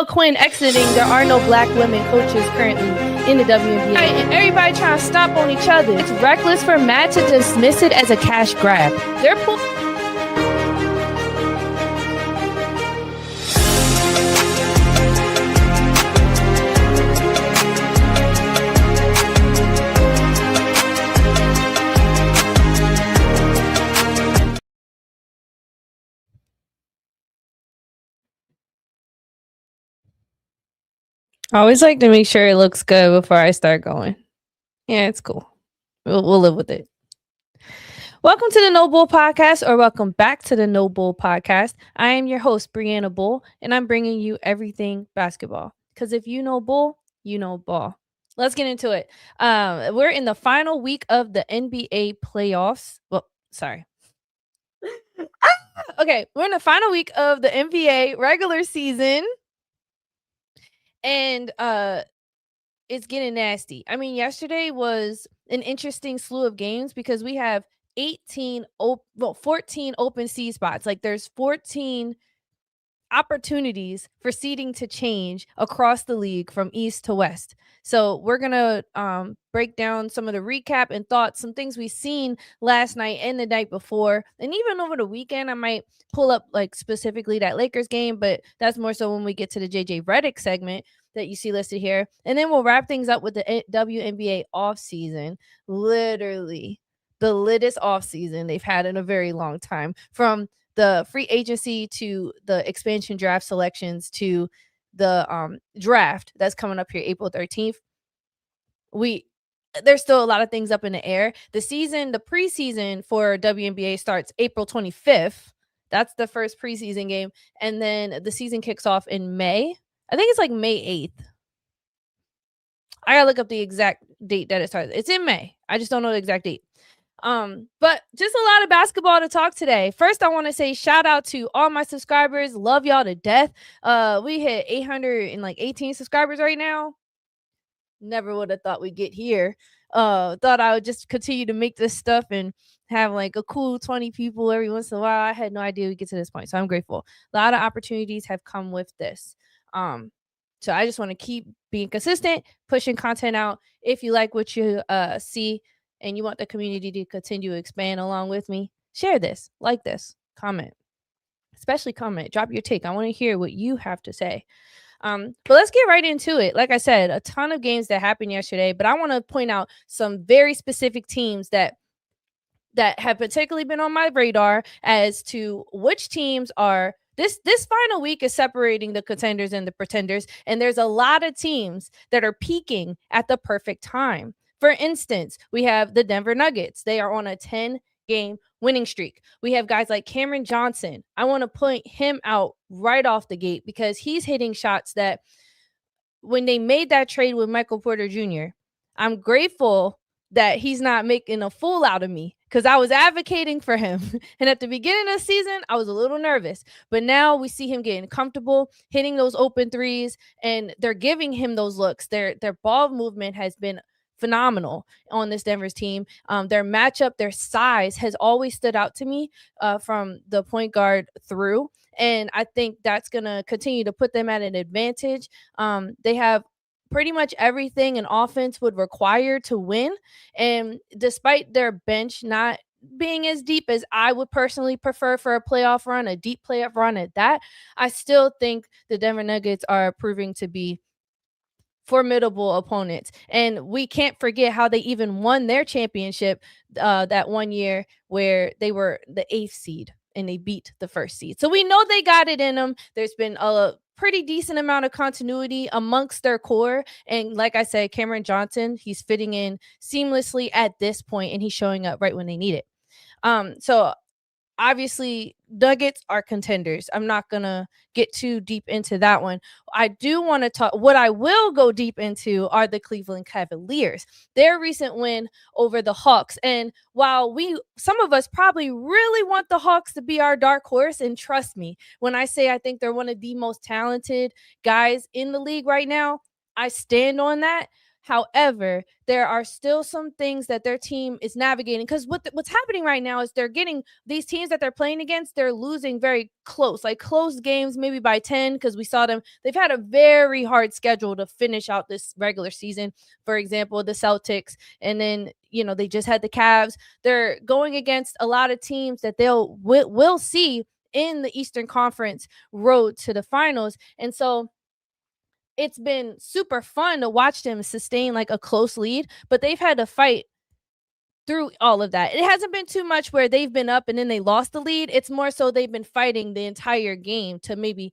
Gail Quinn exiting, there are no black women coaches currently in the WNBA. And everybody trying to stomp on each other. It's reckless for Matt to dismiss it as a cash grab. They're I always like to make sure it looks good before I start going. Yeah, it's cool. We'll live with it. Welcome to the No Bull Podcast, or welcome back to the No Bull Podcast. I am your host, Brianna Bull, and I'm bringing you everything basketball. Because if you know bull, you know ball. Let's get into it. We're in the final week of the NBA playoffs. Well, sorry. Okay, we're in the final week of the NBA regular season. And it's getting nasty. I mean, yesterday was an interesting slew of games because we have 14 open seed spots. Like there's 14 opportunities for seeding to change across the league from east to west. So we're going to break down some of the recap and thoughts, some things we've seen last night and the night before. And even over the weekend, I might pull up like specifically that Lakers game, but that's more so when we get to the JJ Redick segment that you see listed here. And then we'll wrap things up with the WNBA offseason. Literally the littest offseason they've had in a very long time, from the free agency to the expansion draft selections to the draft that's coming up here April 13th. There's still a lot of things up in the air. The preseason for WNBA starts April 25th. That's the first preseason game. And then the season kicks off in May. I think it's like May 8th. I gotta look up the exact date that it starts. It's in May. I just don't know the exact date. But just a lot of basketball to talk today. First, I want to say shout out to all my subscribers. Love y'all to death. We hit 818 subscribers right now. Never would have thought we'd get here. Thought I would just continue to make this stuff and have like a cool 20 people every once in a while. I had no idea we'd get to this point, so I'm grateful. A lot of opportunities have come with this. So I just want to keep being consistent, pushing content out. If you like what you see, and you want the community to continue to expand along with me, share this, like this, comment, especially comment, drop your take. I want to hear what you have to say. But let's get right into it. Like I said, a ton of games that happened yesterday, but I want to point out some very specific teams that have particularly been on my radar as to which teams are this final week is separating the contenders and the pretenders. And there's a lot of teams that are peaking at the perfect time. For instance, we have the Denver Nuggets. They are on a 10-game winning streak. We have guys like Cameron Johnson. I want to point him out right off the gate because he's hitting shots that when they made that trade with Michael Porter Jr., I'm grateful that he's not making a fool out of me because I was advocating for him. And at the beginning of the season, I was a little nervous. But now we see him getting comfortable, hitting those open threes, and they're giving him those looks. Their ball movement has been phenomenal on this Denver's team. Their matchup, their size has always stood out to me from the point guard through. And I think that's going to continue to put them at an advantage. They have pretty much everything an offense would require to win. And despite their bench not being as deep as I would personally prefer for a playoff run, a deep playoff run at that, I still think the Denver Nuggets are proving to be formidable opponents. And we can't forget how they even won their championship that one year where they were the 8th seed and they beat the 1st seed. So we know they got it in them. There's been a pretty decent amount of continuity amongst their core. And like I said, Cameron Johnson, he's fitting in seamlessly at this point and he's showing up right when they need it. So obviously, Nuggets are contenders. I'm not going to get too deep into that one. I do want to talk. What I will go deep into are the Cleveland Cavaliers. Their recent win over the Hawks. And while some of us probably really want the Hawks to be our dark horse, and trust me, when I say I think they're one of the most talented guys in the league right now, I stand on that. However, there are still some things that their team is navigating, because what's happening right now is they're getting these teams that they're playing against, they're losing very close, like close games, maybe by 10, because we saw them. They've had a very hard schedule to finish out this regular season. For example, the Celtics, and then, they just had the Cavs. They're going against a lot of teams that will see in the Eastern Conference road to the finals. And so it's been super fun to watch them sustain like a close lead, but they've had to fight through all of that. It hasn't been too much where they've been up and then they lost the lead. It's more so they've been fighting the entire game to maybe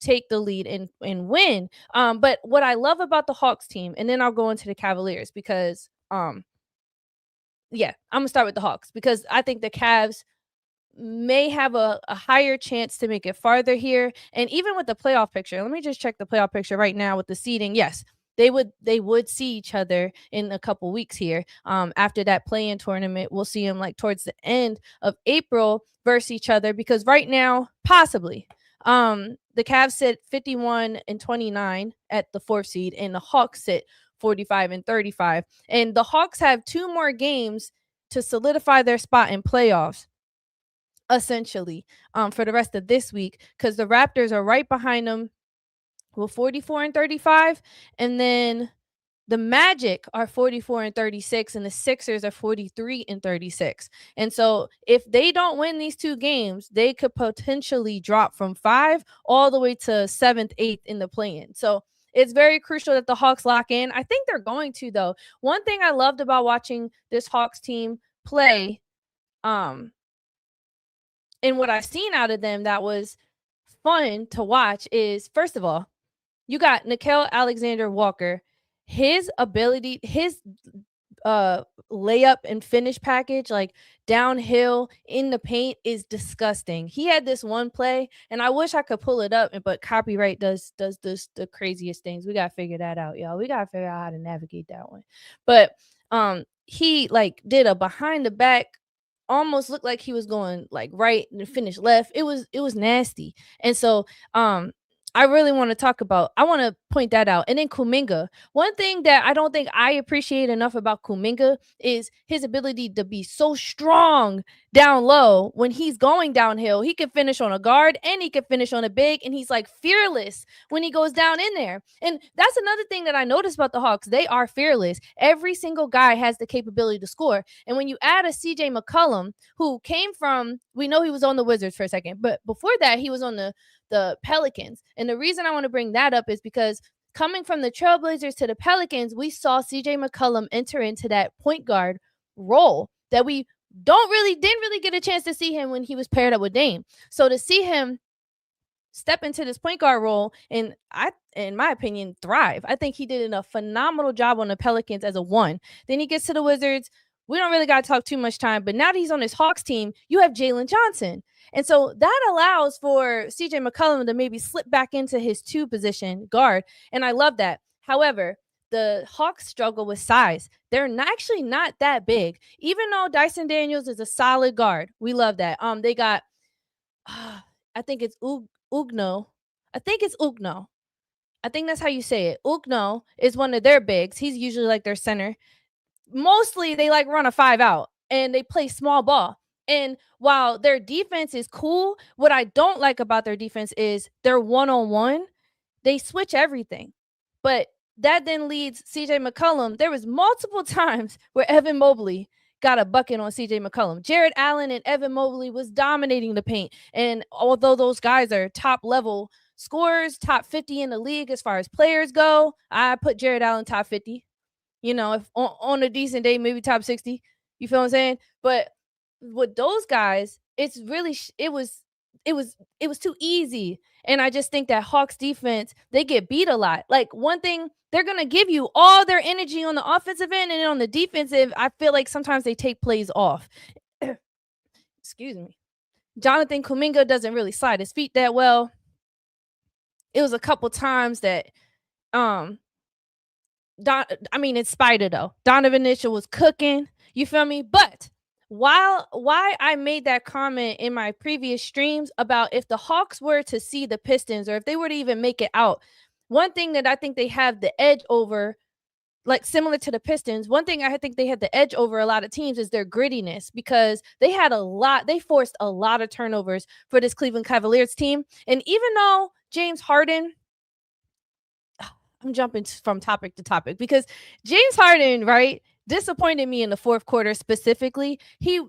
take the lead and win. But what I love about the Hawks team, and then I'll go into the Cavaliers, because yeah, I'm gonna start with the Hawks, because I think the Cavs may have a higher chance to make it farther here. And even with the playoff picture, let me just check the playoff picture right now with the seeding. Yes, they would see each other in a couple weeks here. After that play-in tournament, we'll see them like towards the end of April versus each other, because right now, possibly, the Cavs sit 51-29 at the 4th seed, and the Hawks sit 45-35. And the Hawks have 2 more games to solidify their spot in playoffs, essentially, for the rest of this week, because the Raptors are right behind them with 44-35, and then the Magic are 44-36, and the Sixers are 43-36. And so if they don't win these 2 games, they could potentially drop from 5 all the way to 7th, 8th in the play-in. So it's very crucial that the Hawks lock in. I think they're going to, though. One thing I loved about watching this Hawks team play, and what I've seen out of them that was fun to watch, is, first of all, you got Nickeil Alexander-Walker. His ability, his layup and finish package, like downhill in the paint, is disgusting. He had this one play, and I wish I could pull it up, but copyright does this the craziest things. We gotta figure that out, y'all. We gotta figure out how to navigate that one. But he like did a behind the back, almost looked like he was going like right and finish left. It was nasty. And so I really want to point that out. And then Kuminga. One thing that I don't think I appreciate enough about Kuminga is his ability to be so strong down low. When he's going downhill, he can finish on a guard and he can finish on a big, and he's like fearless when he goes down in there. And that's another thing that I noticed about the Hawks. They are fearless. Every single guy has the capability to score. And when you add a CJ McCollum, who came from, we know he was on the Wizards for a second, but before that he was on the Pelicans. And the reason I want to bring that up is because coming from the Trailblazers to the Pelicans, we saw CJ McCollum enter into that point guard role that we didn't really get a chance to see him when he was paired up with Dame. So to see him step into this point guard role, and in my opinion, thrive. I think he did a phenomenal job on the Pelicans as a 1. Then he gets to the Wizards. We don't really got to talk too much time, but now that he's on this Hawks team, you have Jalen Johnson. And so that allows for CJ McCollum to maybe slip back into his 2 position guard. And I love that. However, the Hawks struggle with size. They're actually not that big, even though Dyson Daniels is a solid guard. We love that. They got, I think it's Ugno. I think it's Ugno. I think that's how you say it. Ugno is one of their bigs. He's usually like their center. Mostly they like run a 5 out and they play small ball. And while their defense is cool, what I don't like about their defense is their one-on-one. They switch everything. But that then leads CJ McCollum. There was multiple times where Evan Mobley got a bucket on CJ McCollum. Jared Allen and Evan Mobley was dominating the paint. And although those guys are top level scorers, top 50 in the league as far as players go, I put Jared Allen top 50. If on a decent day, maybe top 60. You feel what I'm saying? But with those guys, it's really it was too easy. And I just think that Hawks defense, they get beat a lot. Like, one thing, they're going to give you all their energy on the offensive end, and then on the defensive, I feel like sometimes they take plays off. Excuse me. Jonathan Kuminga doesn't really slide his feet that well. It was a couple times that in spite though, Donovan Mitchell was cooking. You feel me? But why I made that comment in my previous streams about if the Hawks were to see the Pistons, or if they were to even make it out, one thing that I think they have the edge over like similar to the Pistons, one thing I think they had the edge over a lot of teams is their grittiness, because they forced a lot of turnovers for this Cleveland Cavaliers team. And even though James Harden, I'm jumping from topic to topic because James Harden, right, disappointed me in the fourth quarter specifically. He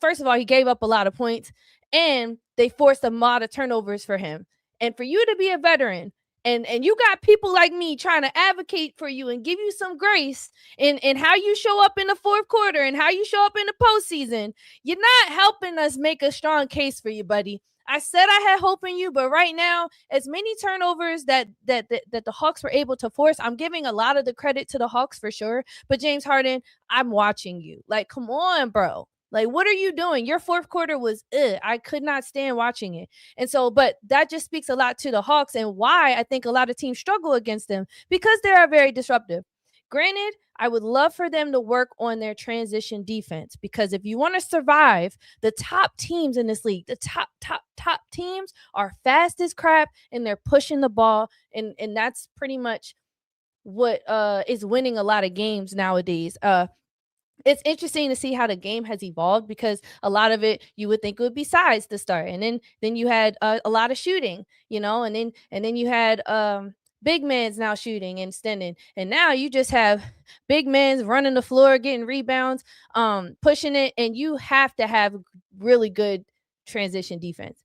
first of all, he gave up a lot of points, and they forced a lot of turnovers for him. And for you to be a veteran, and you got people like me trying to advocate for you and give you some grace in how you show up in the fourth quarter and how you show up in the postseason, you're not helping us make a strong case for you, buddy. I said I had hope in you, but right now, as many turnovers that the Hawks were able to force, I'm giving a lot of the credit to the Hawks for sure. But James Harden, I'm watching you. Like, come on, bro. Like, what are you doing? Your fourth quarter was, I could not stand watching it. And so, but that just speaks a lot to the Hawks and why I think a lot of teams struggle against them, because they are very disruptive. Granted, I would love for them to work on their transition defense, because if you want to survive, the top teams in this league, the top teams are fast as crap and they're pushing the ball. And that's pretty much what is winning a lot of games nowadays. It's interesting to see how the game has evolved, because a lot of it you would think it would be size to start, and then you had a lot of shooting, and then you had big men's now shooting and extending, and now you just have big men's running the floor, getting rebounds, pushing it, and you have to have really good transition defense.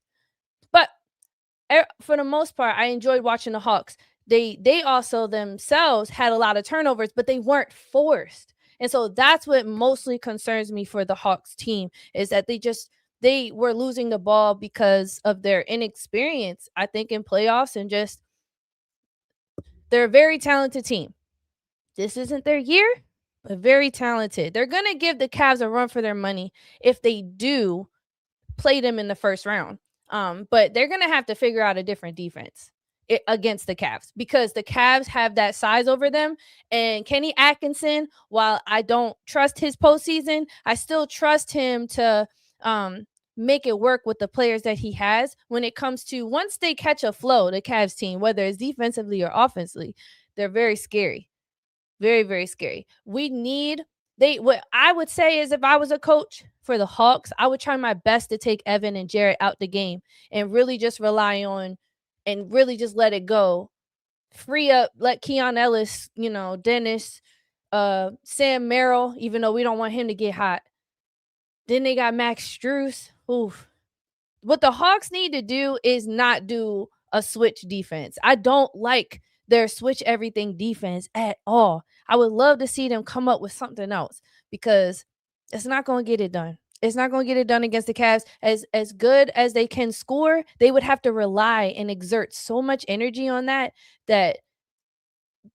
But for the most part, I enjoyed watching the Hawks. They also themselves had a lot of turnovers, but they weren't forced. And so that's what mostly concerns me for the Hawks team, is that they were losing the ball because of their inexperience, I think, in playoffs, and just they're a very talented team. This isn't their year, but very talented. They're going to give the Cavs a run for their money if they do play them in the first round. But they're going to have to figure out a different defense against the Cavs, because the Cavs have that size over them. And Kenny Atkinson, while I don't trust his postseason, I still trust him to make it work with the players that he has when it comes to, once they catch a flow, the Cavs team, whether it's defensively or offensively, they're very scary. Very, very scary. What I would say is, if I was a coach for the Hawks, I would try my best to take Evan and Jarrett out the game and really just rely on and really just let it go. Free up, let Keon Ellis, Dennis, Sam Merrill, even though we don't want him to get hot. Then they got Max Strus. Oof. What the Hawks need to do is not do a switch defense. I don't like their switch everything defense at all. I would love to see them come up with something else, because it's not going to get it done. It's not going to get it done against the Cavs. As good as they can score, they would have to rely and exert so much energy on that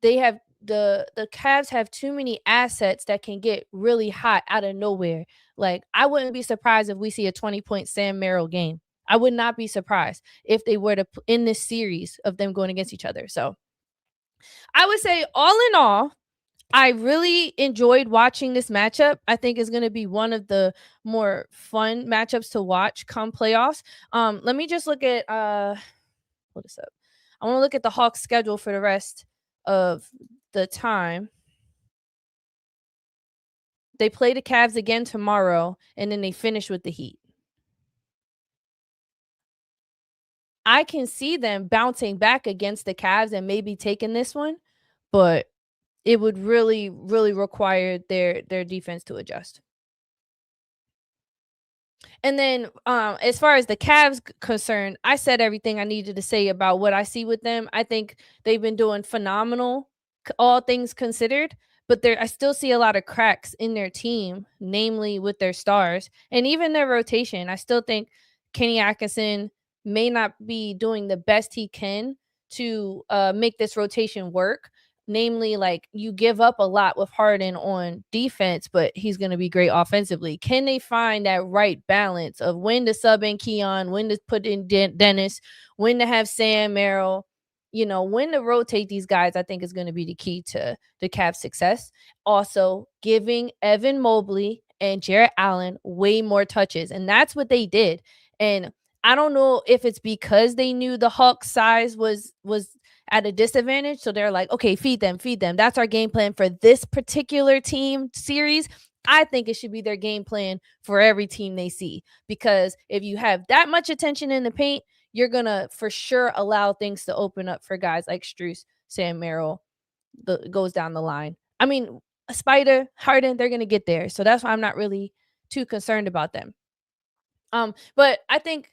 they have the Cavs have too many assets that can get really hot out of nowhere. Like, I wouldn't be surprised if we see a 20-point Sam Merrill game. I would not be surprised if they were to in this series of them going against each other. So I would say, all in all, I really enjoyed watching this matchup. I think it's going to be one of the more fun matchups to watch come playoffs. Let me just look at pull this up. I want to look at the Hawks schedule for the rest of the time. They play the Cavs again tomorrow, and then they finish with the Heat. I can see them bouncing back against the Cavs and maybe taking this one, but it would really, really require their defense to adjust. And then as far as the Cavs concerned, I said everything I needed to say about what I see with them. I think they've been doing phenomenal, all things considered, but I still see a lot of cracks in their team, namely with their stars and even their rotation. I still think Kenny Atkinson may not be doing the best he can to make this rotation work. Namely, like, you give up a lot with Harden on defense, but he's going to be great offensively. Can they find that right balance of when to sub in Keon, when to put in Dennis, when to have Sam Merrill, when to rotate these guys? I think is going to be the key to the Cavs' success. Also, giving Evan Mobley and Jarrett Allen way more touches, and that's what they did. And I don't know if it's because they knew the Hawks size was at a disadvantage, so they're like, okay, feed them, feed them. That's our game plan for this particular team series. I think it should be their game plan for every team they see, because if you have that much attention in the paint, you're gonna for sure allow things to open up for guys like Strus, Sam Merrill, goes down the line. I mean, Spider, Harden, they're gonna get there, so that's why I'm not really too concerned about them. But I think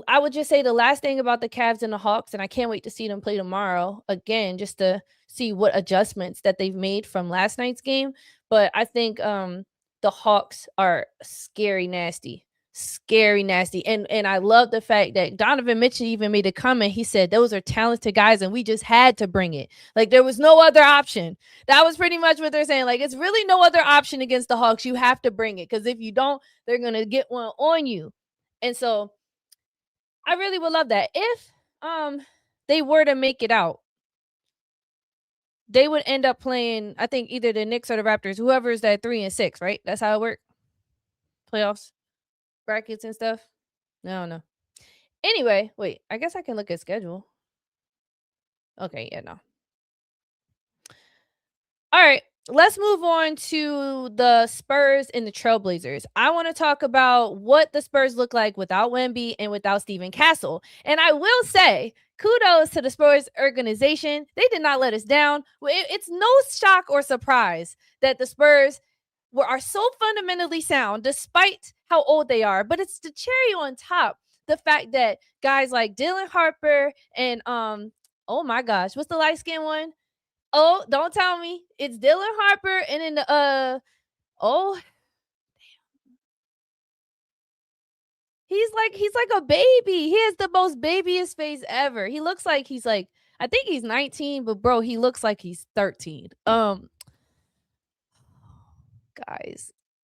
I would just say the last thing about the Cavs and the Hawks, and I can't wait to see them play tomorrow again, just to see what adjustments that they've made from last night's game. But I think the Hawks are scary nasty. Scary nasty. And I love the fact that Donovan Mitchell even made a comment. He said those are talented guys and we just had to bring it. Like there was no other option. That was pretty much what they're saying. Like it's really no other option against the Hawks. You have to bring it, because if you don't, they're gonna get one on you. And so I really would love that. If they were to make it out, they would end up playing, I think, either the Knicks or the Raptors, whoever is that 3 and 6, right? That's how it works. Playoffs, brackets and stuff. I don't know. Anyway, wait, I guess I can look at schedule. Okay, yeah, no. All right, let's move on to the Spurs and the Trailblazers. I want to talk about what the Spurs look like without Wemby and without Stephen Castle. And I will say, kudos to the Spurs organization. They did not let us down. It's no shock or surprise that the Spurs are so fundamentally sound despite how old they are. But it's the cherry on top, the fact that guys like Dylan Harper and oh my gosh, what's the light skin one? Oh, don't tell me. It's Dylan Harper and then the oh, he's like a baby. He has the most babyest face ever. He looks like he's like, I think he's 19, but bro, he looks like he's 13. Guys,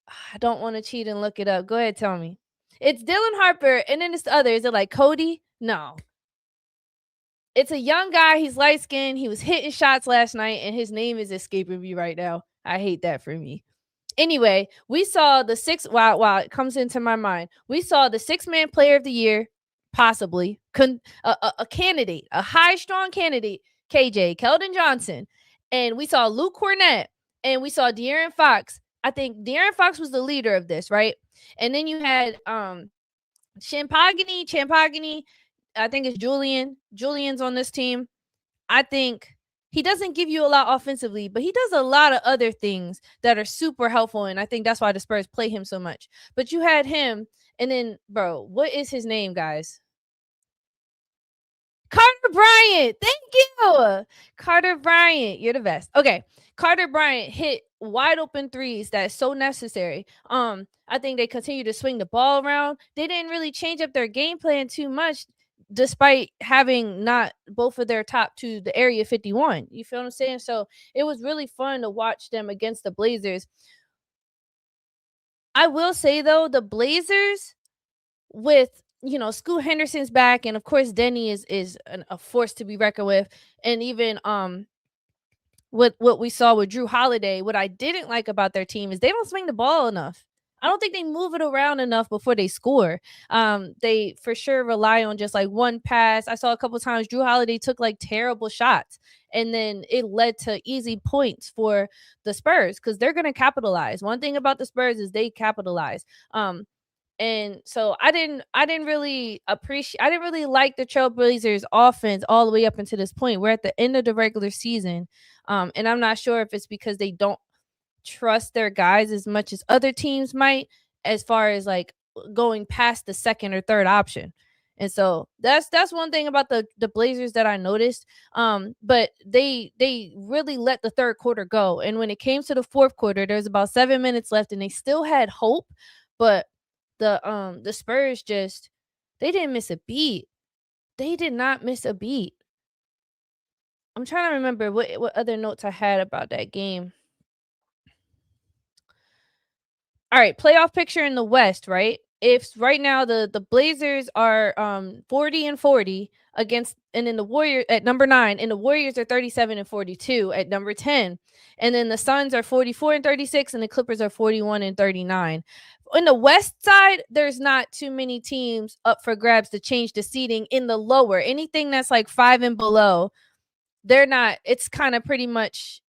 I don't want to cheat and look it up. Go ahead, tell me. It's Dylan Harper and then it's the other. Is it like Cody? No. It's a young guy. He's light skinned. He was hitting shots last night, and his name is escaping me right now. I hate that for me. Anyway, we saw the six. Wow, it comes into my mind. We saw the 6-man player of the year, possibly a candidate, a high strong candidate, KJ Keldon Johnson, and we saw Luke Cornett, and we saw De'Aaron Fox. I think De'Aaron Fox was the leader of this, right? And then you had Champagny. I think it's Julian. Julian's on this team. I think he doesn't give you a lot offensively, but he does a lot of other things that are super helpful. And I think that's why the Spurs play him so much. But you had him. And then, bro, what is his name, guys? Carter Bryant. Thank you. Carter Bryant. You're the best. Okay. Carter Bryant hit wide open threes that's so necessary. I think they continue to swing the ball around. They didn't really change up their game plan too much, despite having not both of their top to the area 51. You feel what I'm saying? So it was really fun to watch them against the Blazers. I will say though, the Blazers with, Scoot Henderson's back, and of course Denny is a force to be reckoned with, and even what we saw with Drew Holiday, what I didn't like about their team is they don't swing the ball enough. I don't think they move it around enough before they score. They for sure rely on just like one pass. I saw a couple times Drew Holiday took like terrible shots, and then it led to easy points for the Spurs because they're going to capitalize. One thing about the Spurs is they capitalize. And so I didn't really like the Trailblazers offense all the way up until this point. We're at the end of the regular season. And I'm not sure if it's because they don't trust their guys as much as other teams might, as far as like going past the second or third option. And so that's one thing about the Blazers that I noticed. But they really let the third quarter go. And when it came to the fourth quarter, there's about 7 minutes left and they still had hope, but the Spurs they didn't miss a beat. They did not miss a beat. I'm trying to remember what other notes I had about that game. All right, playoff picture in the West, right? If right now the Blazers are 40-40 against, and then the Warriors at number 9, and the Warriors are 37-42 at number 10, and then the Suns are 44-36, and the Clippers are 41-39. In the West side, there's not too many teams up for grabs to change the seeding. In the lower, anything that's like 5 and below, they're not. It's kind of pretty much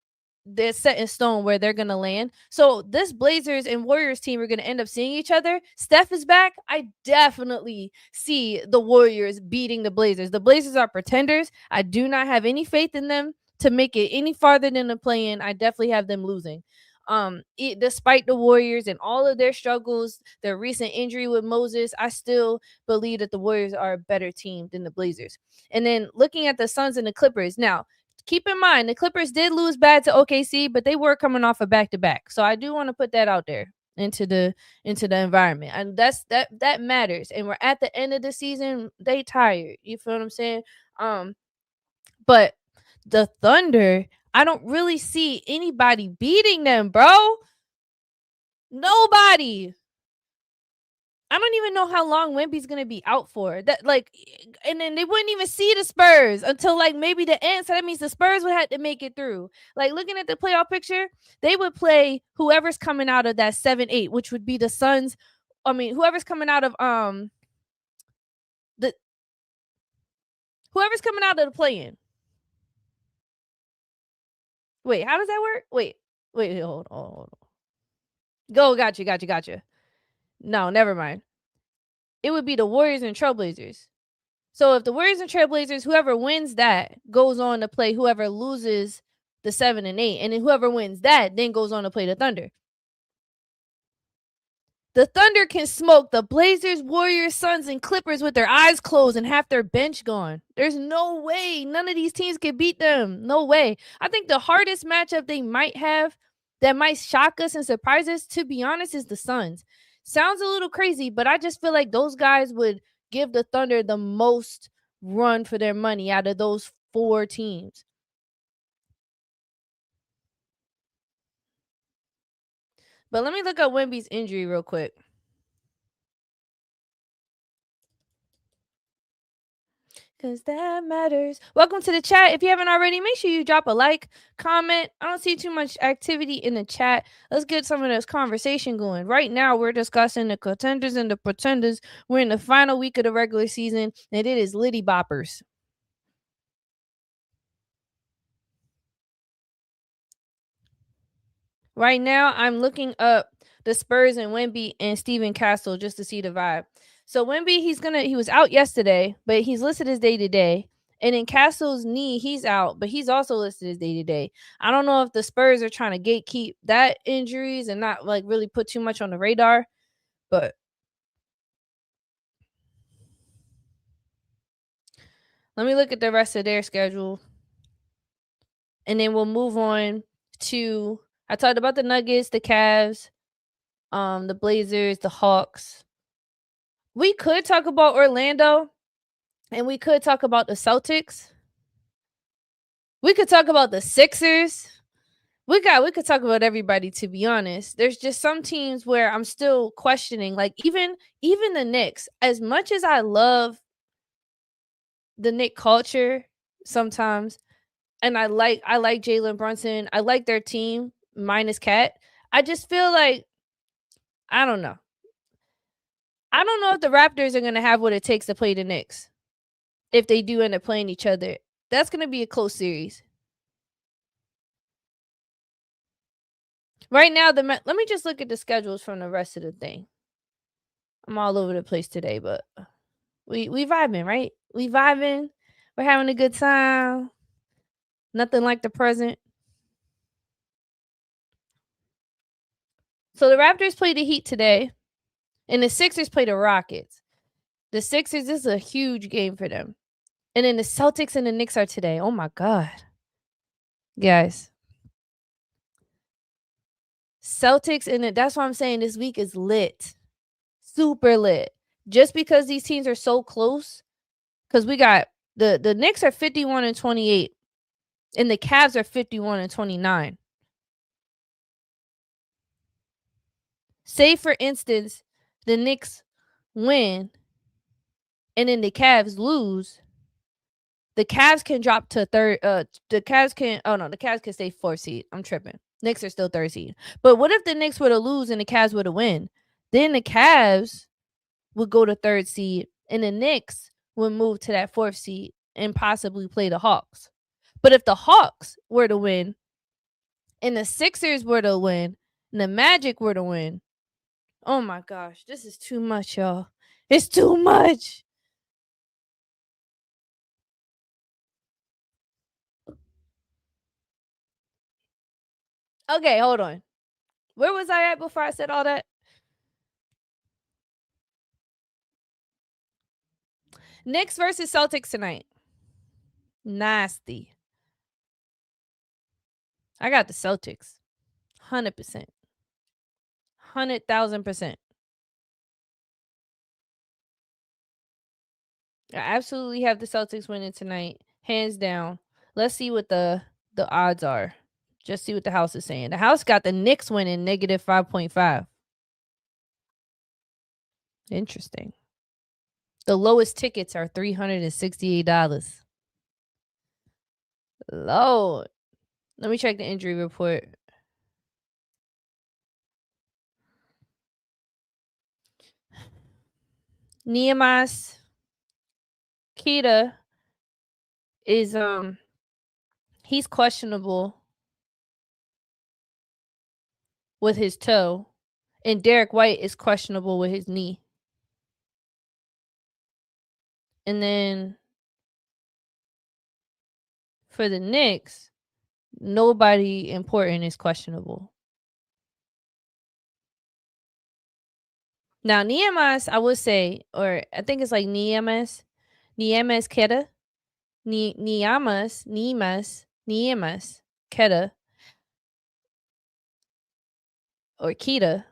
they're set in stone where they're gonna land. So this Blazers and Warriors team are gonna end up seeing each other. Steph is back. I definitely see the Warriors beating the Blazers. The Blazers are pretenders. I do not have any faith in them to make it any farther than the play-in. I definitely have them losing. Despite the Warriors and all of their struggles, their recent injury with Moses, I still believe that the Warriors are a better team than the Blazers. And then looking at the Suns and the Clippers, now keep in mind the Clippers did lose bad to OKC, but they were coming off a back-to-back. So I do want to put that out there into the environment. And that matters. And we're at the end of the season. They tired. You feel what I'm saying? But the Thunder, I don't really see anybody beating them, bro. Nobody. I don't even know how long Wemby's gonna be out for. That and then they wouldn't even see the Spurs until like maybe the end. So that means the Spurs would have to make it through. Like looking at the playoff picture, they would play whoever's coming out of that 7-8, which would be the Suns. I mean, whoever's coming out of the play-in. Wait, how does that work? Wait, hold on. Go, gotcha. No, never mind. It would be the Warriors and Trailblazers. So if the Warriors and Trailblazers, whoever wins that goes on to play whoever loses the 7 and 8. And then whoever wins that then goes on to play the Thunder. The Thunder can smoke the Blazers, Warriors, Suns, and Clippers with their eyes closed and half their bench gone. There's no way none of these teams can beat them. No way. I think the hardest matchup they might have that might shock us and surprise us, to be honest, is the Suns. Sounds a little crazy, but I just feel like those guys would give the Thunder the most run for their money out of those 4 teams. But let me look up Wemby's injury real quick. Because that matters. Welcome to the chat. If you haven't already, make sure you drop a like, comment. I don't see too much activity in the chat. Let's get some of this conversation going. Right now, we're discussing the Contenders and the Pretenders. We're in the final week of the regular season, and it is Liddy Boppers. Right now, I'm looking up the Spurs and Wemby and Steven Castle just to see the vibe. So Wemby, he was out yesterday, but he's listed as day-to-day. And in Castle's knee, he's out, but he's also listed as day-to-day. I don't know if the Spurs are trying to gatekeep that injuries and not like really put too much on the radar, but let me look at the rest of their schedule. And then we'll move on to, I talked about the Nuggets, the Cavs, the Blazers, the Hawks. We could talk about Orlando, and we could talk about the Celtics. We could talk about the Sixers. We could talk about everybody, to be honest. There's just some teams where I'm still questioning, like even the Knicks. As much as I love the Knick culture sometimes, and I like Jalen Brunson, I like their team minus Cat. I just feel like I don't know. I don't know if the Raptors are going to have what it takes to play the Knicks. If they do end up playing each other, that's going to be a close series. Right now, let me just look at the schedules from the rest of the thing. I'm all over the place today, but we vibing, right? We vibing. We're having a good time. Nothing like the present. So the Raptors play the Heat today, and the Sixers play the Rockets. The Sixers, this is a huge game for them. And then the Celtics and the Knicks are today. Oh, my God. Guys. Celtics, and that's why I'm saying this week is lit. Super lit. Just because these teams are so close, because we got the Knicks are 51-28, and the Cavs are 51-29. Say, for instance, the Knicks win, and then the Cavs lose. The Cavs can drop to third. The Cavs can stay 4th seed. I'm tripping. Knicks are still 3rd seed. But what if the Knicks were to lose and the Cavs were to win? Then the Cavs would go to 3rd seed, and the Knicks would move to that 4th seed and possibly play the Hawks. But if the Hawks were to win, and the Sixers were to win, and the Magic were to win, oh my gosh, this is too much, y'all. It's too much. Okay, hold on. Where was I at before I said all that? Knicks versus Celtics tonight. Nasty. I got the Celtics. 100%. 100,000%. I absolutely have the Celtics winning tonight, hands down. Let's see what the odds are. Just see what the house is saying. The house got the Knicks winning -5.5. Interesting. The lowest tickets are $368. Lord. Let me check the injury report. Nehemiah Kita is he's questionable with his toe, and Derek White is questionable with his knee. And then for the Knicks, nobody important is questionable. Now, Nehemiah, I would say, or I think it's like Nehemiah Keta, Nehemiah Keta, or Kita,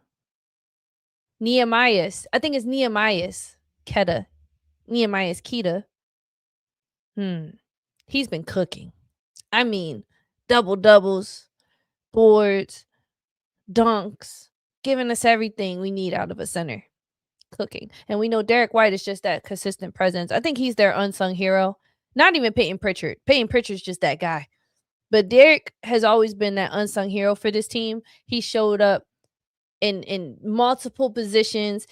Nehemiah. I think it's Nehemiah Keta, Nehemiah Kita. He's been cooking. I mean, doubles, boards, dunks, giving us everything we need out of a center. Cooking. And we know Derek White is just that consistent presence. I think he's their unsung hero. Not even Peyton Pritchard. Peyton Pritchard's just that guy. But Derek has always been that unsung hero for this team. He showed up in multiple positions,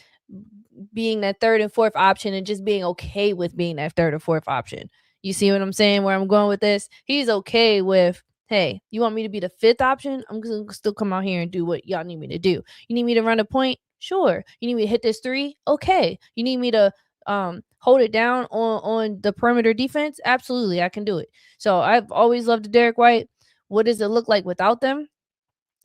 being that 3rd and 4th option, and just being okay with being that 3rd or 4th option. You see what I'm saying? Where I'm going with this? He's okay with, hey, you want me to be the 5th option? I'm going to still come out here and do what y'all need me to do. You need me to run a point? Sure. You need me to hit this 3? Okay. You need me to hold it down on the perimeter defense? Absolutely, I can do it. So I've always loved Derek White. What does it look like without them?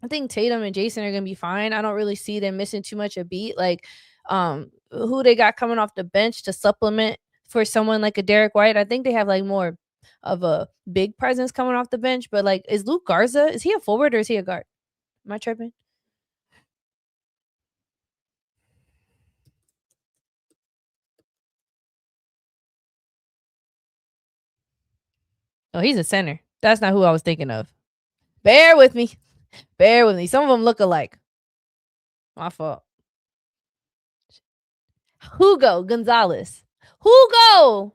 I think Tatum and Jason are gonna be fine. I don't really see them missing too much a beat. Like, who they got coming off the bench to supplement for someone like a Derek White. I think they have like more of a big presence coming off the bench. But like, is Luke Garza? Is he a forward or is he a guard? Am I tripping? Oh, he's a center. That's not who I was thinking of. Bear with me. Bear with me. Some of them look alike. My fault. Hugo Gonzalez. Hugo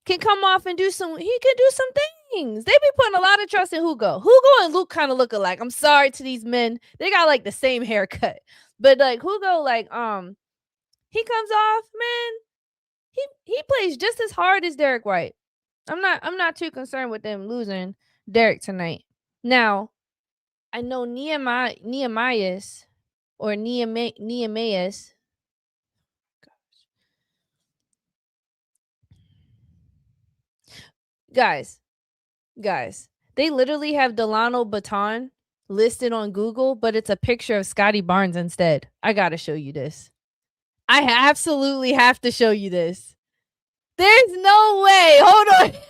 can come off and do some. He can do some things. They be putting a lot of trust in Hugo. Hugo and Luke kind of look alike. I'm sorry to these men. They got like the same haircut, but like Hugo, like he comes off, man. He plays just as hard as Derek White. I'm not too concerned with them losing Derek tonight. Now, I know Nehemiah or Nehemiah. Guys, they literally have Delano Baton listed on Google, but it's a picture of Scotty Barnes instead. I gotta show you this. I absolutely have to show you this. There's no way. Hold on.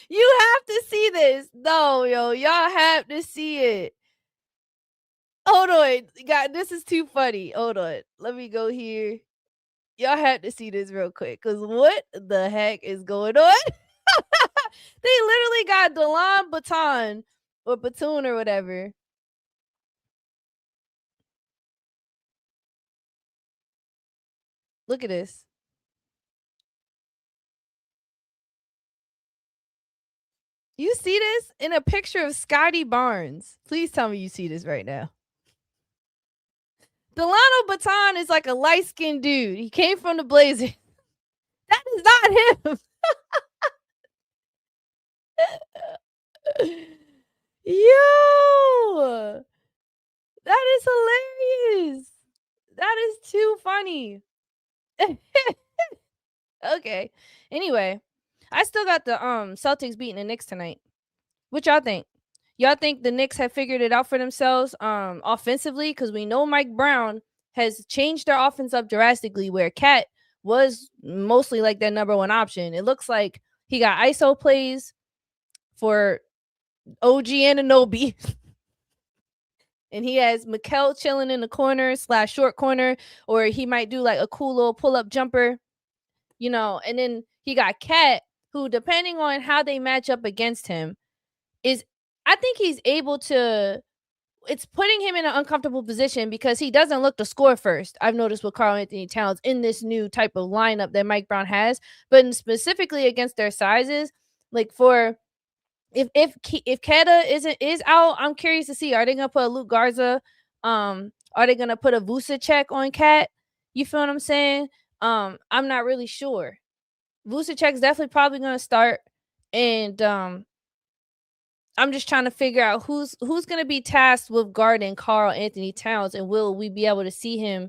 You have to see this. No, yo, y'all have to see it. Hold on. God, this is too funny. Hold on. Let me go here. Y'all have to see this real quick. Cause what the heck is going on? They literally got Delon Baton or Batoon or whatever. Look at this. You see this in a picture of Scotty Barnes. Please tell me you see this right now. Delano Baton is like a light-skinned dude. He came from the Blazers. That is not him. Yo, that is hilarious. That is too funny. Okay. Anyway, I still got the Celtics beating the Knicks tonight. What y'all think? Y'all think the Knicks have figured it out for themselves offensively? Because we know Mike Brown has changed their offense up drastically, where Cat was mostly like their number one option. It looks like he got ISO plays for OG Anunoby. And he has Mikal chilling in the corner / short corner, or he might do like a cool little pull-up jumper, you know. And then he got Cat, who, depending on how they match up against him, I think he's able to. It's putting him in an uncomfortable position because he doesn't look to score first. I've noticed with Karl-Anthony Towns in this new type of lineup that Mike Brown has, but specifically against their sizes, like for if Keta is out, I'm curious to see, are they gonna put a Luke Garza? Are they gonna put a Vucevic on Cat? You feel what I'm saying? I'm not really sure. Vucevic's definitely probably gonna start, and I'm just trying to figure out who's going to be tasked with guarding Karl-Anthony Towns, and will we be able to see him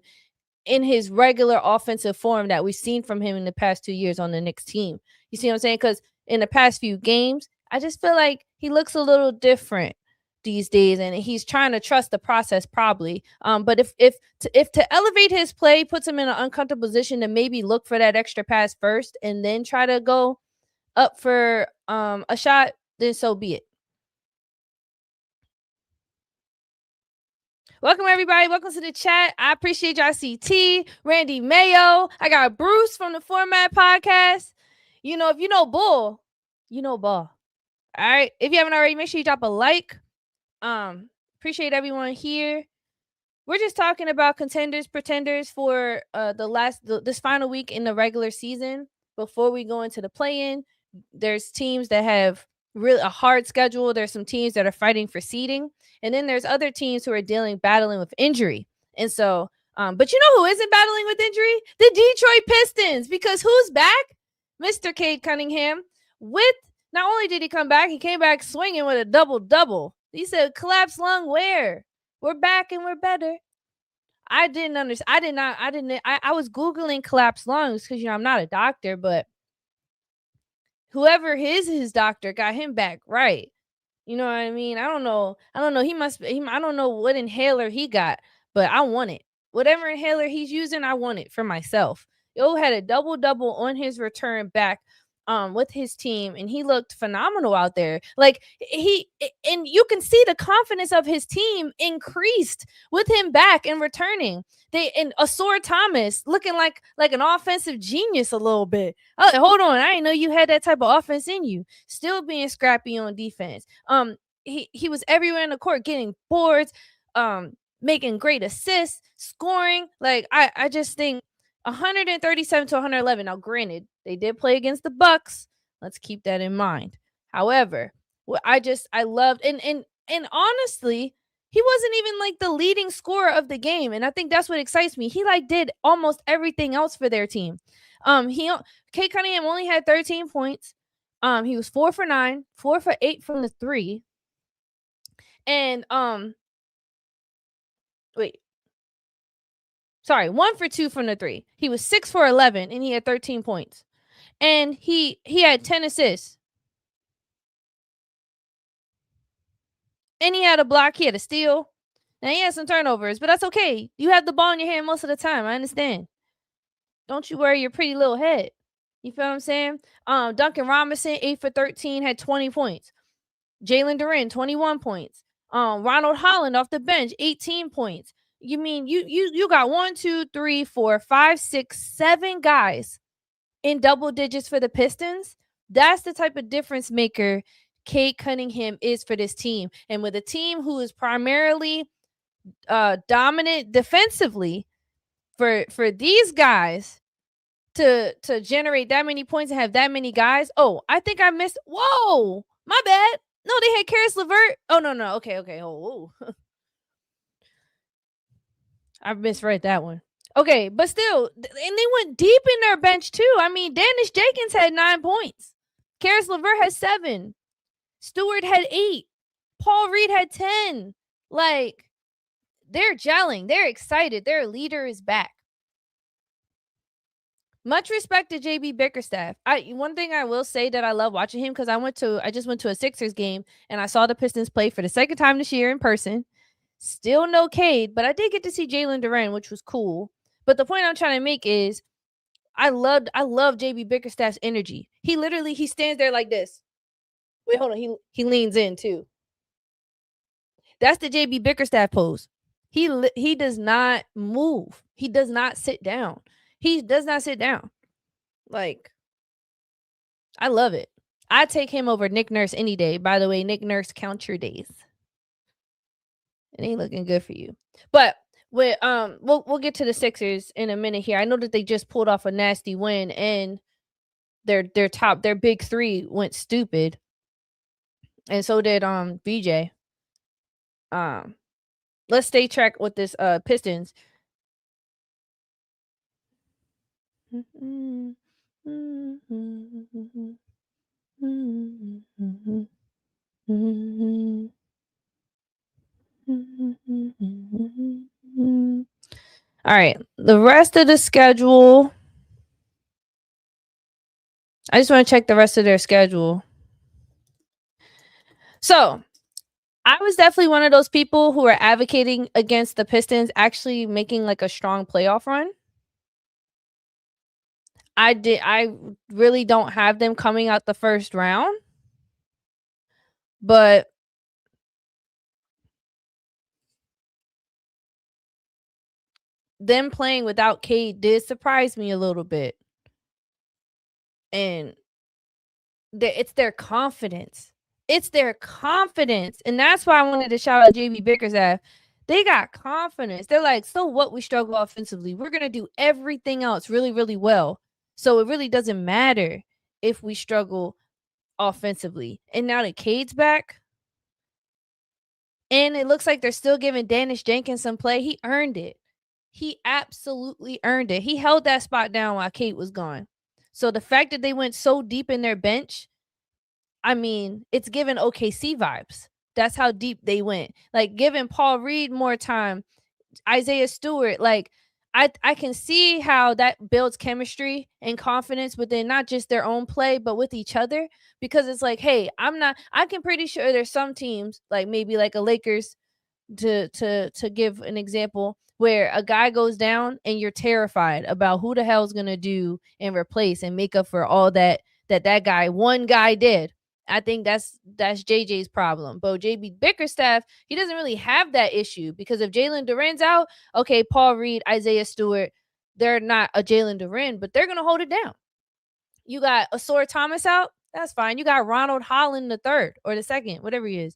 in his regular offensive form that we've seen from him in the past 2 years on the Knicks team? You see what I'm saying? Because in the past few games, I just feel like he looks a little different these days, and he's trying to trust the process probably. But if to elevate his play puts him in an uncomfortable position to maybe look for that extra pass first and then try to go up for a shot, then so be it. Welcome, everybody. Welcome to the chat. I appreciate y'all. CT, Randy Mayo. I got Bruce from the Format Podcast. You know, if you know bull, you know ball. All right. If you haven't already, make sure you drop a like. Appreciate everyone here. We're just talking about contenders, pretenders for this final week in the regular season before we go into the play-in. There's teams that have really a hard schedule. There's some teams that are fighting for seeding. And then there's other teams who are battling with injury. And so, but you know who isn't battling with injury? The Detroit Pistons, because who's back? Mr. Cade Cunningham. Not only did he come back, he came back swinging with a double-double. He said, collapsed lung where? We're back and we're better. I didn't understand. I was Googling collapsed lungs because, you know, I'm not a doctor, but whoever his doctor got him back right. You know what I mean? I don't know. I don't know what inhaler he got, but I want it. Whatever inhaler he's using, I want it for myself. Yo had a double-double on his return back with his team, and he looked phenomenal out there. Like and you can see the confidence of his team increased with him back and returning. And Asor Thomas looking like an offensive genius a little bit. Oh, hold on, I didn't know you had that type of offense in you. Still being scrappy on defense. He was everywhere in the court, getting boards, making great assists, scoring. Like I just think 137 to 111. Now, granted, they did play against the Bucks. Let's keep that in mind. However, I loved and honestly, he wasn't even like the leading scorer of the game, and I think that's what excites me. He like did almost everything else for their team. Cade Cunningham only had 13 points. He was 4 for 9, 4 for 8 from the 3. And 1 for 2 from the 3. He was 6 for 11, and he had 13 points. And he had 10 assists. And he had a block. He had a steal. Now, he had some turnovers, but that's okay. You have the ball in your hand most of the time. I understand. Don't you worry your pretty little head. You feel what I'm saying? Duncan Robinson, 8 for 13, had 20 points. Jalen Duren, 21 points. Ronald Holland off the bench, 18 points. You mean you got 1, 2, 3, 4, 5, 6, 7 guys in double digits for the Pistons? That's the type of difference maker Cade Cunningham is for this team. And with a team who is primarily dominant defensively, for these guys to generate that many points and have that many guys. Oh, I think I missed. Whoa, my bad. No, they had Karis LeVert. Oh, no. Okay. Oh. I misread that one. Okay, but still, and they went deep in their bench too. I mean, Dennis Jenkins had 9 points. Karis LeVert had 7. Stewart had 8. Paul Reed had 10. Like, they're gelling. They're excited. Their leader is back. Much respect to JB Bickerstaff. One thing I will say that I love watching him, because I just went to a Sixers game and I saw the Pistons play for the second time this year in person. Still no Cade, but I did get to see Jalen Duren, which was cool. But the point I'm trying to make is I love JB Bickerstaff's energy. He stands there like this. Wait, hold on. He leans in too. That's the JB Bickerstaff pose. He does not move. He does not sit down. He does not sit down. Like, I love it. I take him over Nick Nurse any day. By the way, Nick Nurse, count your days. It ain't looking good for you. But we'll get to the Sixers in a minute here. I know that they just pulled off a nasty win and their big 3 went stupid. And so did BJ. Let's stay track with this Pistons. All right, the rest of the schedule. I just want to check the rest of their schedule. So, I was definitely one of those people who are advocating against the Pistons actually making like a strong playoff run. I really don't have them coming out the first round. But them playing without Cade did surprise me a little bit. And it's their confidence. It's their confidence. And that's why I wanted to shout out JB Bickerstaff. They got confidence. They're like, so what, we struggle offensively. We're going to do everything else really, really well. So it really doesn't matter if we struggle offensively. And now that Cade's back, and it looks like they're still giving Dennis Jenkins some play. He earned it. He absolutely earned it. He held that spot down while Cade was gone. So the fact that they went so deep in their bench, I mean, it's giving OKC vibes. That's how deep they went. Like, giving Paul Reed more time, Isaiah Stewart. Like, I can see how that builds chemistry and confidence within not just their own play, but with each other. Because it's like, hey, I can pretty sure there's some teams, like maybe like a Lakers, to give an example, where a guy goes down and you're terrified about who the hell's gonna do and replace and make up for all that one guy did. I think that's JJ's problem. But JB Bickerstaff, he doesn't really have that issue, because if Jalen Duren's out, okay, Paul Reed, Isaiah Stewart, they're not a Jalen Duren, but they're gonna hold it down. You got Asor Thomas out, that's fine. You got Ronald Holland the third or the second, whatever he is.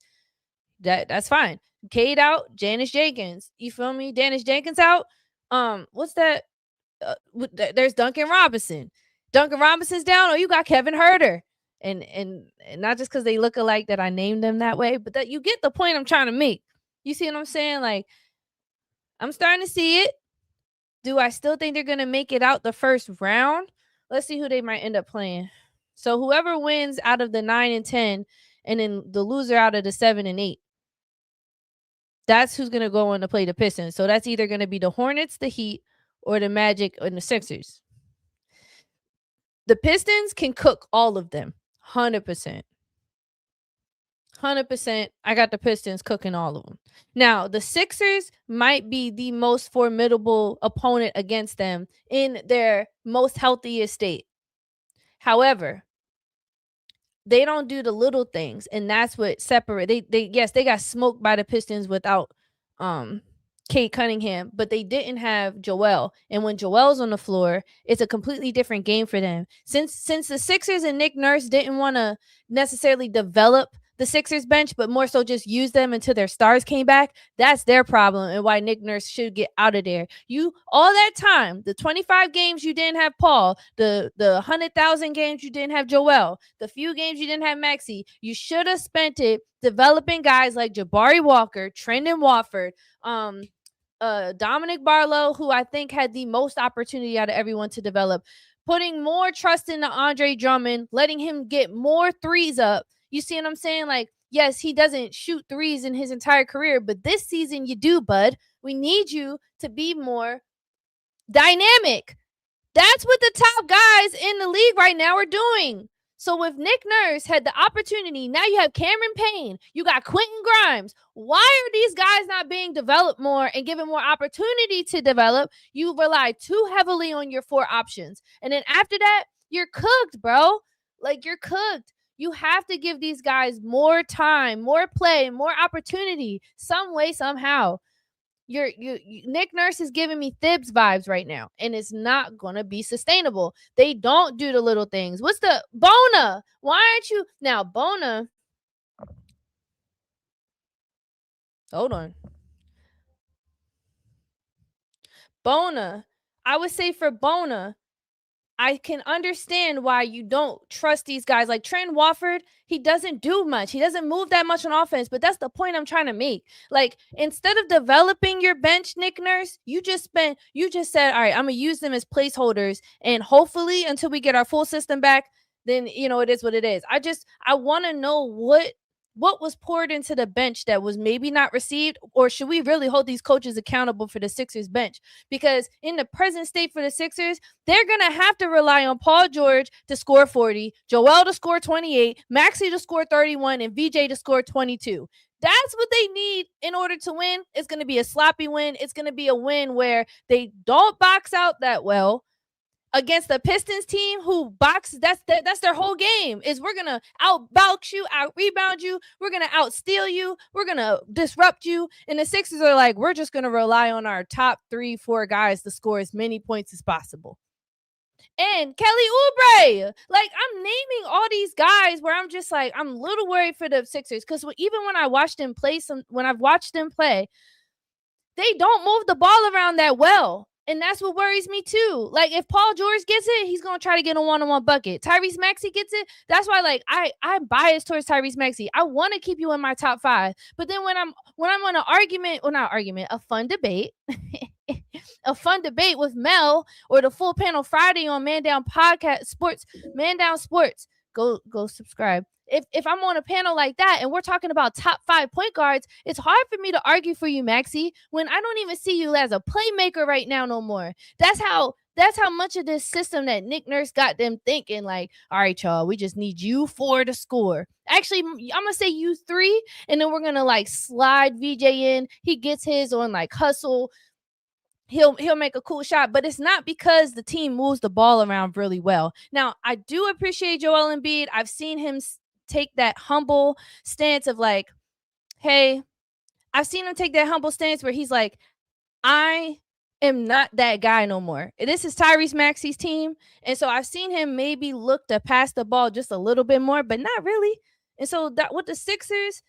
That's fine. Cade out, Janice Jenkins. You feel me? Janice Jenkins out. What's that? There's Duncan Robinson. Duncan Robinson's down. Oh, you got Kevin Huerter. And not just because they look alike that I named them that way, but that you get the point I'm trying to make. You see what I'm saying? Like, I'm starting to see it. Do I still think they're gonna make it out the first round? Let's see who they might end up playing. So whoever wins out of the 9 and 10, and then the loser out of the 7 and 8. That's who's going to go on to play the Pistons. So that's either going to be the Hornets, the Heat, or the Magic and the Sixers. The Pistons can cook all of them. 100%. 100%. I got the Pistons cooking all of them. Now, the Sixers might be the most formidable opponent against them in their most healthiest state. However, they don't do the little things, and that's what separate. They got smoked by the Pistons without Cade Cunningham, but they didn't have Joel. And when Joel's on the floor, it's a completely different game for them. Since the Sixers and Nick Nurse didn't want to necessarily develop the Sixers bench, but more so just use them until their stars came back, that's their problem, and why Nick Nurse should get out of there. You, all that time, the 25 games you didn't have Paul, the 100,000 games you didn't have Joel, the few games you didn't have Maxey, you should have spent it developing guys like Jabari Walker, Trendon Watford, Dominic Barlow, who I think had the most opportunity out of everyone to develop, putting more trust into Andre Drummond, letting him get more threes up. You see what I'm saying? Like, yes, he doesn't shoot threes in his entire career, but this season you do, bud. We need you to be more dynamic. That's what the top guys in the league right now are doing. So if Nick Nurse had the opportunity, now you have Cameron Payne, you got Quentin Grimes. Why are these guys not being developed more and given more opportunity to develop? You rely too heavily on your 4 options. And then after that, you're cooked, bro. Like, you're cooked. You have to give these guys more time, more play, more opportunity, some way, somehow. Nick Nurse is giving me Thibs vibes right now, and it's not gonna be sustainable. They don't do the little things. What's the Bona? Why aren't you now, Bona? Hold on, Bona. I would say for Bona, I can understand why you don't trust these guys. Like Trent Wofford, he doesn't do much. He doesn't move that much on offense, but that's the point I'm trying to make. Like, instead of developing your bench, Nick Nurse, you just said, all right, I'm going to use them as placeholders, and hopefully until we get our full system back, then, it is what it is. I want to know what was poured into the bench that was maybe not received, or should we really hold these coaches accountable for the Sixers bench? Because in the present state for the Sixers, they're going to have to rely on Paul George to score 40, Joel to score 28, Maxey to score 31, and VJ to score 22. That's what they need in order to win. It's going to be a sloppy win. It's going to be a win where they don't box out that well against the Pistons team who box. That's their whole game, is we're gonna out-box you, out-rebound you, we're gonna out-steal you, we're gonna disrupt you. And the Sixers are like, we're just gonna rely on our top 3-4 guys to score as many points as possible. And Kelly Oubre, like, I'm naming all these guys where I'm just like, I'm a little worried for the Sixers, because even when I've watched them play, they don't move the ball around that well. And that's what worries me too. Like, if Paul George gets it, he's gonna try to get a one-on-one bucket. Tyrese Maxey gets it. That's why, like, I'm biased towards Tyrese Maxey. I want to keep you in my top 5. But then when I'm on a fun debate, a fun debate with Mel, or the Full Panel Friday on Man Down Sports. Go subscribe. If I'm on a panel like that and we're talking about top 5 point guards, it's hard for me to argue for you, Maxey, when I don't even see you as a playmaker right now no more. That's how much of this system that Nick Nurse got them thinking, like, all right, y'all, we just need you 4 to score. Actually, I'm gonna say you 3, and then we're gonna like slide VJ in. He gets his on like hustle. He'll make a cool shot, but it's not because the team moves the ball around really well. Now, I do appreciate Joel Embiid. I've seen him take that humble stance of like, hey, I've seen him take that humble stance where he's like, I am not that guy no more. This is Tyrese Maxey's team. And so I've seen him maybe look to pass the ball just a little bit more, but not really. And so that with the Sixers,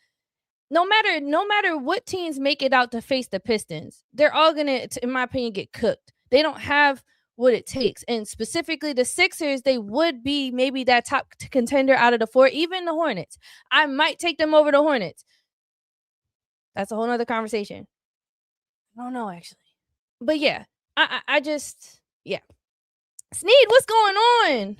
no matter what teams make it out to face the Pistons, they're all going to, in my opinion, get cooked. They don't have what it takes. And specifically the Sixers, they would be maybe that top contender out of the 4, even the Hornets. I might take them over the Hornets. That's a whole nother conversation. I don't know, actually. But yeah, I just, yeah. Sneed, what's going on?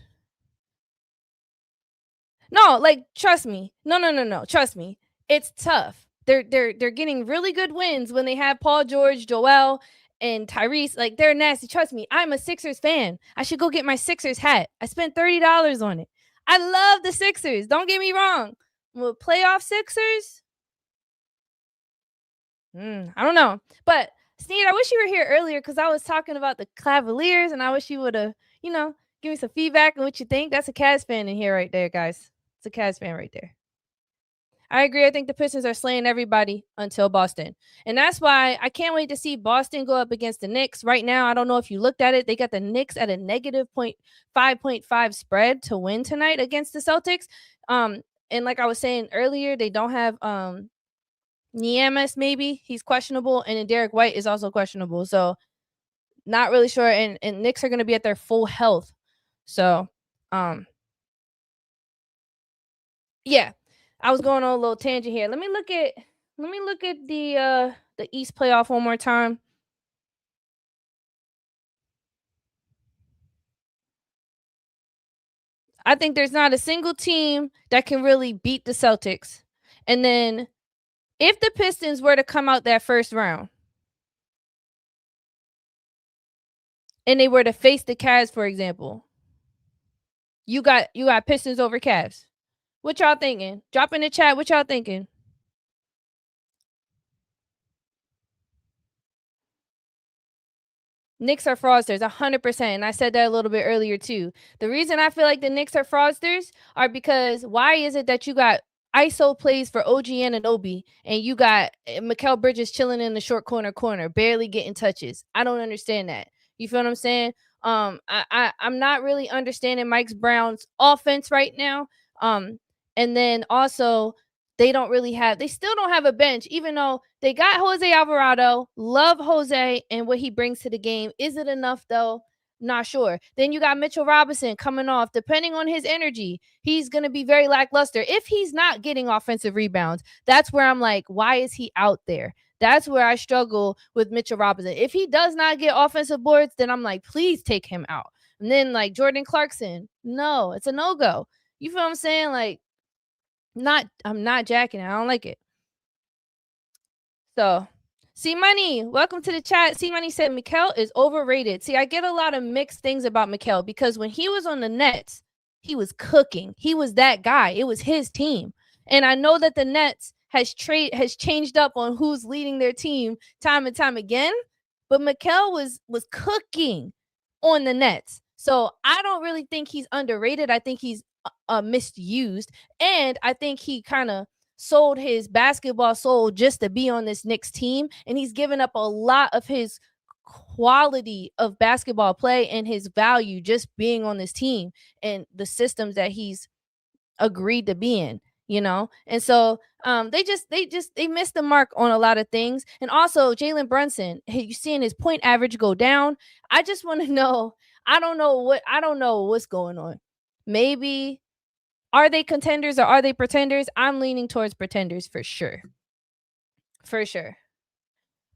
No, like, trust me. No. Trust me. It's tough. They're getting really good wins when they have Paul George, Joel, and Tyrese. Like, they're nasty. Trust me. I'm a Sixers fan. I should go get my Sixers hat. I spent $30 on it. I love the Sixers. Don't get me wrong. Well, playoff Sixers? I don't know. But Sneed, I wish you were here earlier, because I was talking about the Cavaliers, and I wish you would have, give me some feedback on what you think. That's a Cavs fan in here right there, guys. It's a Cavs fan right there. I agree. I think the Pistons are slaying everybody until Boston. And that's why I can't wait to see Boston go up against the Knicks. Right now, I don't know if you looked at it. They got the Knicks at a negative 5.5 spread to win tonight against the Celtics. And like I was saying earlier, they don't have Niemes, maybe. He's questionable. And then Derek White is also questionable. So not really sure. And Knicks are going to be at their full health. So, yeah. I was going on a little tangent here. Let me look at the East playoff one more time. I think there's not a single team that can really beat the Celtics. And then if the Pistons were to come out that first round and they were to face the Cavs, for example, you got Pistons over Cavs. What y'all thinking? Drop in the chat. What y'all thinking? Knicks are fraudsters, 100%. And I said that a little bit earlier too. The reason I feel like the Knicks are fraudsters are because why is it that you got ISO plays for OG Anunoby and you got Mikal Bridges chilling in the short corner, barely getting touches? I don't understand that. You feel what I'm saying? I'm not really understanding Mike Brown's offense right now. And then also they still don't have a bench, even though they got Jose Alvarado. Love Jose and what he brings to the game. Is it enough though? Not sure. Then you got Mitchell Robinson coming off. Depending on his energy, he's going to be very lackluster. If he's not getting offensive rebounds, that's where I'm like, why is he out there? That's where I struggle with Mitchell Robinson. If he does not get offensive boards, then I'm like, please take him out. And then like Jordan Clarkson, no, it's a no-go. You feel what I'm saying? Like, I'm not jacking it. I don't like it. So, C Money, welcome to the chat. C Money said Mikal is overrated. See, I get a lot of mixed things about Mikal because when he was on the Nets, he was cooking. He was that guy. It was his team. And I know that the Nets has changed up on who's leading their team time and time again, but Mikal was cooking on the Nets. So, I don't really think he's underrated. I think he's misused, and I think he kind of sold his basketball soul just to be on this Knicks team, and he's given up a lot of his quality of basketball play and his value just being on this team and the systems that he's agreed to be in, you know. And so they missed the mark on a lot of things. And also Jalen Brunson, you seeing his point average go down. I just want to know, I don't know what's going on. Maybe are they contenders or are they pretenders? I'm leaning towards pretenders for sure. For sure.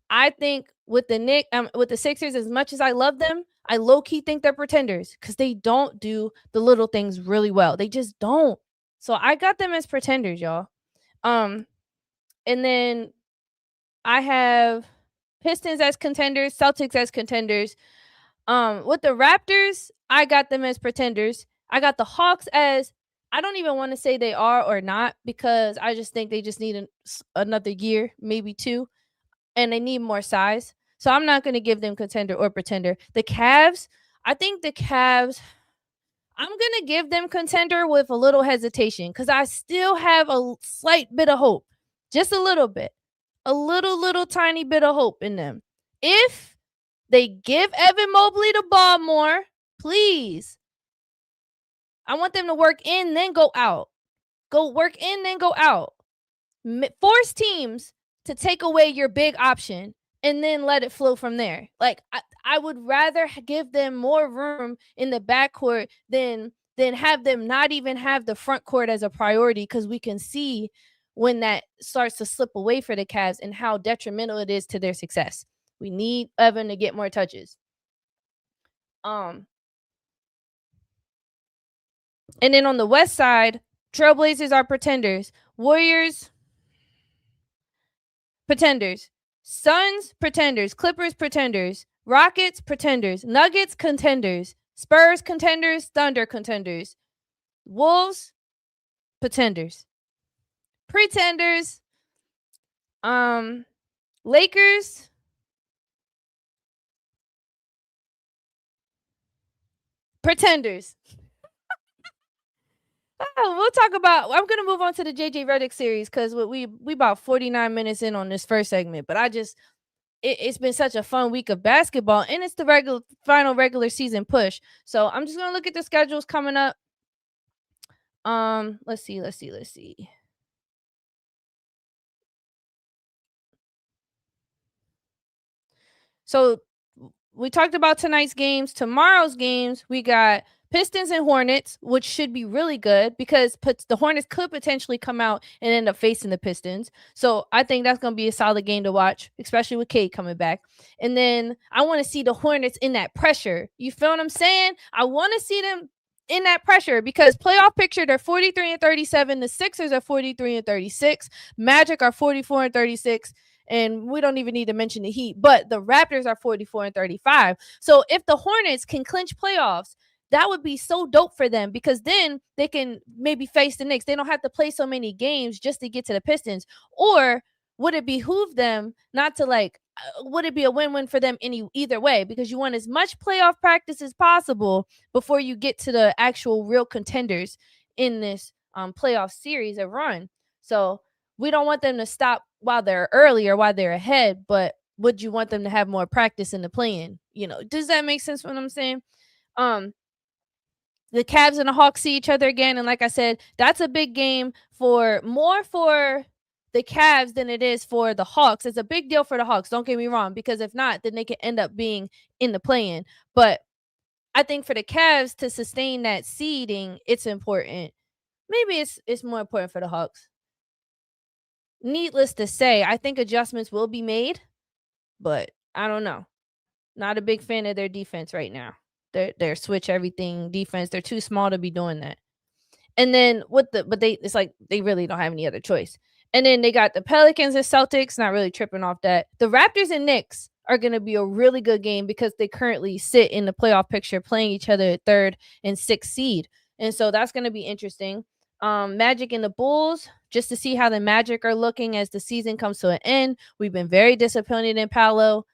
I think with the Sixers, as much as I love them, I low-key think they're pretenders because they don't do the little things really well. They just don't. So I got them as pretenders, y'all. And then I have Pistons as contenders, Celtics as contenders. With the Raptors, I got them as pretenders. I got the Hawks as, I don't even want to say they are or not because I just think they just need another year, maybe two, and they need more size. So I'm not going to give them contender or pretender. The Cavs, I think the Cavs, I'm going to give them contender with a little hesitation because I still have a slight bit of hope, just a little bit, a little tiny bit of hope in them. If they give Evan Mobley the ball more, please. I want them to work in, then go out. Go work in, then go out. Force teams to take away your big option and then let it flow from there. Like, I would rather give them more room in the backcourt than have them not even have the front court as a priority, because we can see when that starts to slip away for the Cavs and how detrimental it is to their success. We need Evan to get more touches. And then on the West side, Trailblazers are pretenders. Warriors, pretenders. Suns, pretenders. Clippers, pretenders. Rockets, pretenders. Nuggets, contenders. Spurs, contenders. Thunder, contenders. Wolves, pretenders. Pretenders. Lakers, pretenders. We'll talk about, I'm going to move on to the JJ Redick series because we about 49 minutes in on this first segment, but it's been such a fun week of basketball, and it's the final regular season push. So I'm just going to look at the schedules coming up. Let's see. So we talked about tonight's games. Tomorrow's games, we got Pistons and Hornets, which should be really good because the Hornets could potentially come out and end up facing the Pistons. So I think that's going to be a solid game to watch, especially with Cade coming back. And then I want to see the Hornets in that pressure. You feel what I'm saying? I want to see them in that pressure because playoff picture, they're 43 and 37. The Sixers are 43 and 36. Magic are 44 and 36. And we don't even need to mention the Heat, but the Raptors are 44 and 35. So if the Hornets can clinch playoffs, that would be so dope for them because then they can maybe face the Knicks. They don't have to play so many games just to get to the Pistons. Or would it behoove them not to would it be a win-win for them either way? Because you want as much playoff practice as possible before you get to the actual real contenders in this playoff series or run. So we don't want them to stop while they're early or while they're ahead, but would you want them to have more practice in the play-in? Does that make sense what I'm saying? The Cavs and the Hawks see each other again, and like I said, that's a big game for the Cavs than it is for the Hawks. It's a big deal for the Hawks, don't get me wrong, because if not, then they could end up being in the play-in. But I think for the Cavs to sustain that seeding, it's important. Maybe it's more important for the Hawks. Needless to say, I think adjustments will be made, but I don't know. Not a big fan of their defense right now. They're switch everything defense. They're too small to be doing that. And then it's like they really don't have any other choice. And then they got the Pelicans and Celtics, not really tripping off that. The Raptors and Knicks are going to be a really good game because they currently sit in the playoff picture playing each other at 3rd and 6th seed. And so that's going to be interesting. Magic and the Bulls, just to see how the Magic are looking as the season comes to an end. We've been very disappointed in Paolo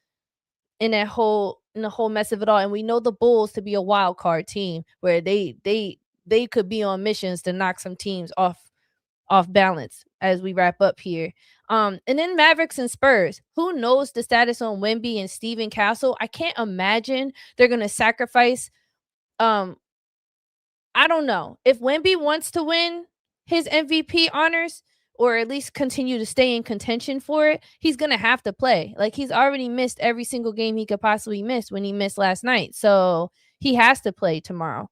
in the whole mess of it all. And we know the Bulls to be a wild card team where they could be on missions to knock some teams off balance as we wrap up here. And then Mavericks and Spurs. Who knows the status on Wemby and Steven Castle? I can't imagine they're going to sacrifice. I don't know. If Wemby wants to win his MVP honors or at least continue to stay in contention for it, he's going to have to play. Like, he's already missed every single game he could possibly miss when he missed last night. So he has to play tomorrow.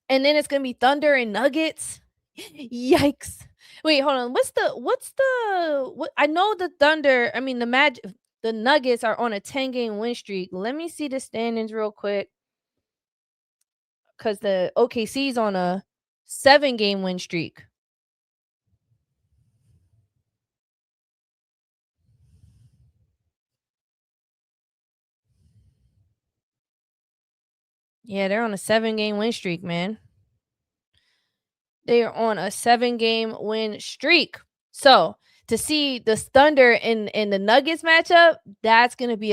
And then it's going to be Thunder and Nuggets. Yikes. Wait, hold on. I know the Thunder, the Nuggets are on a 10-game win streak. Let me see the standings real quick. Because the OKC's on a 7-game win streak. Yeah, they're on a 7-game win streak, man. They are on a 7-game win streak. So to see the Thunder and the Nuggets matchup, that's going to be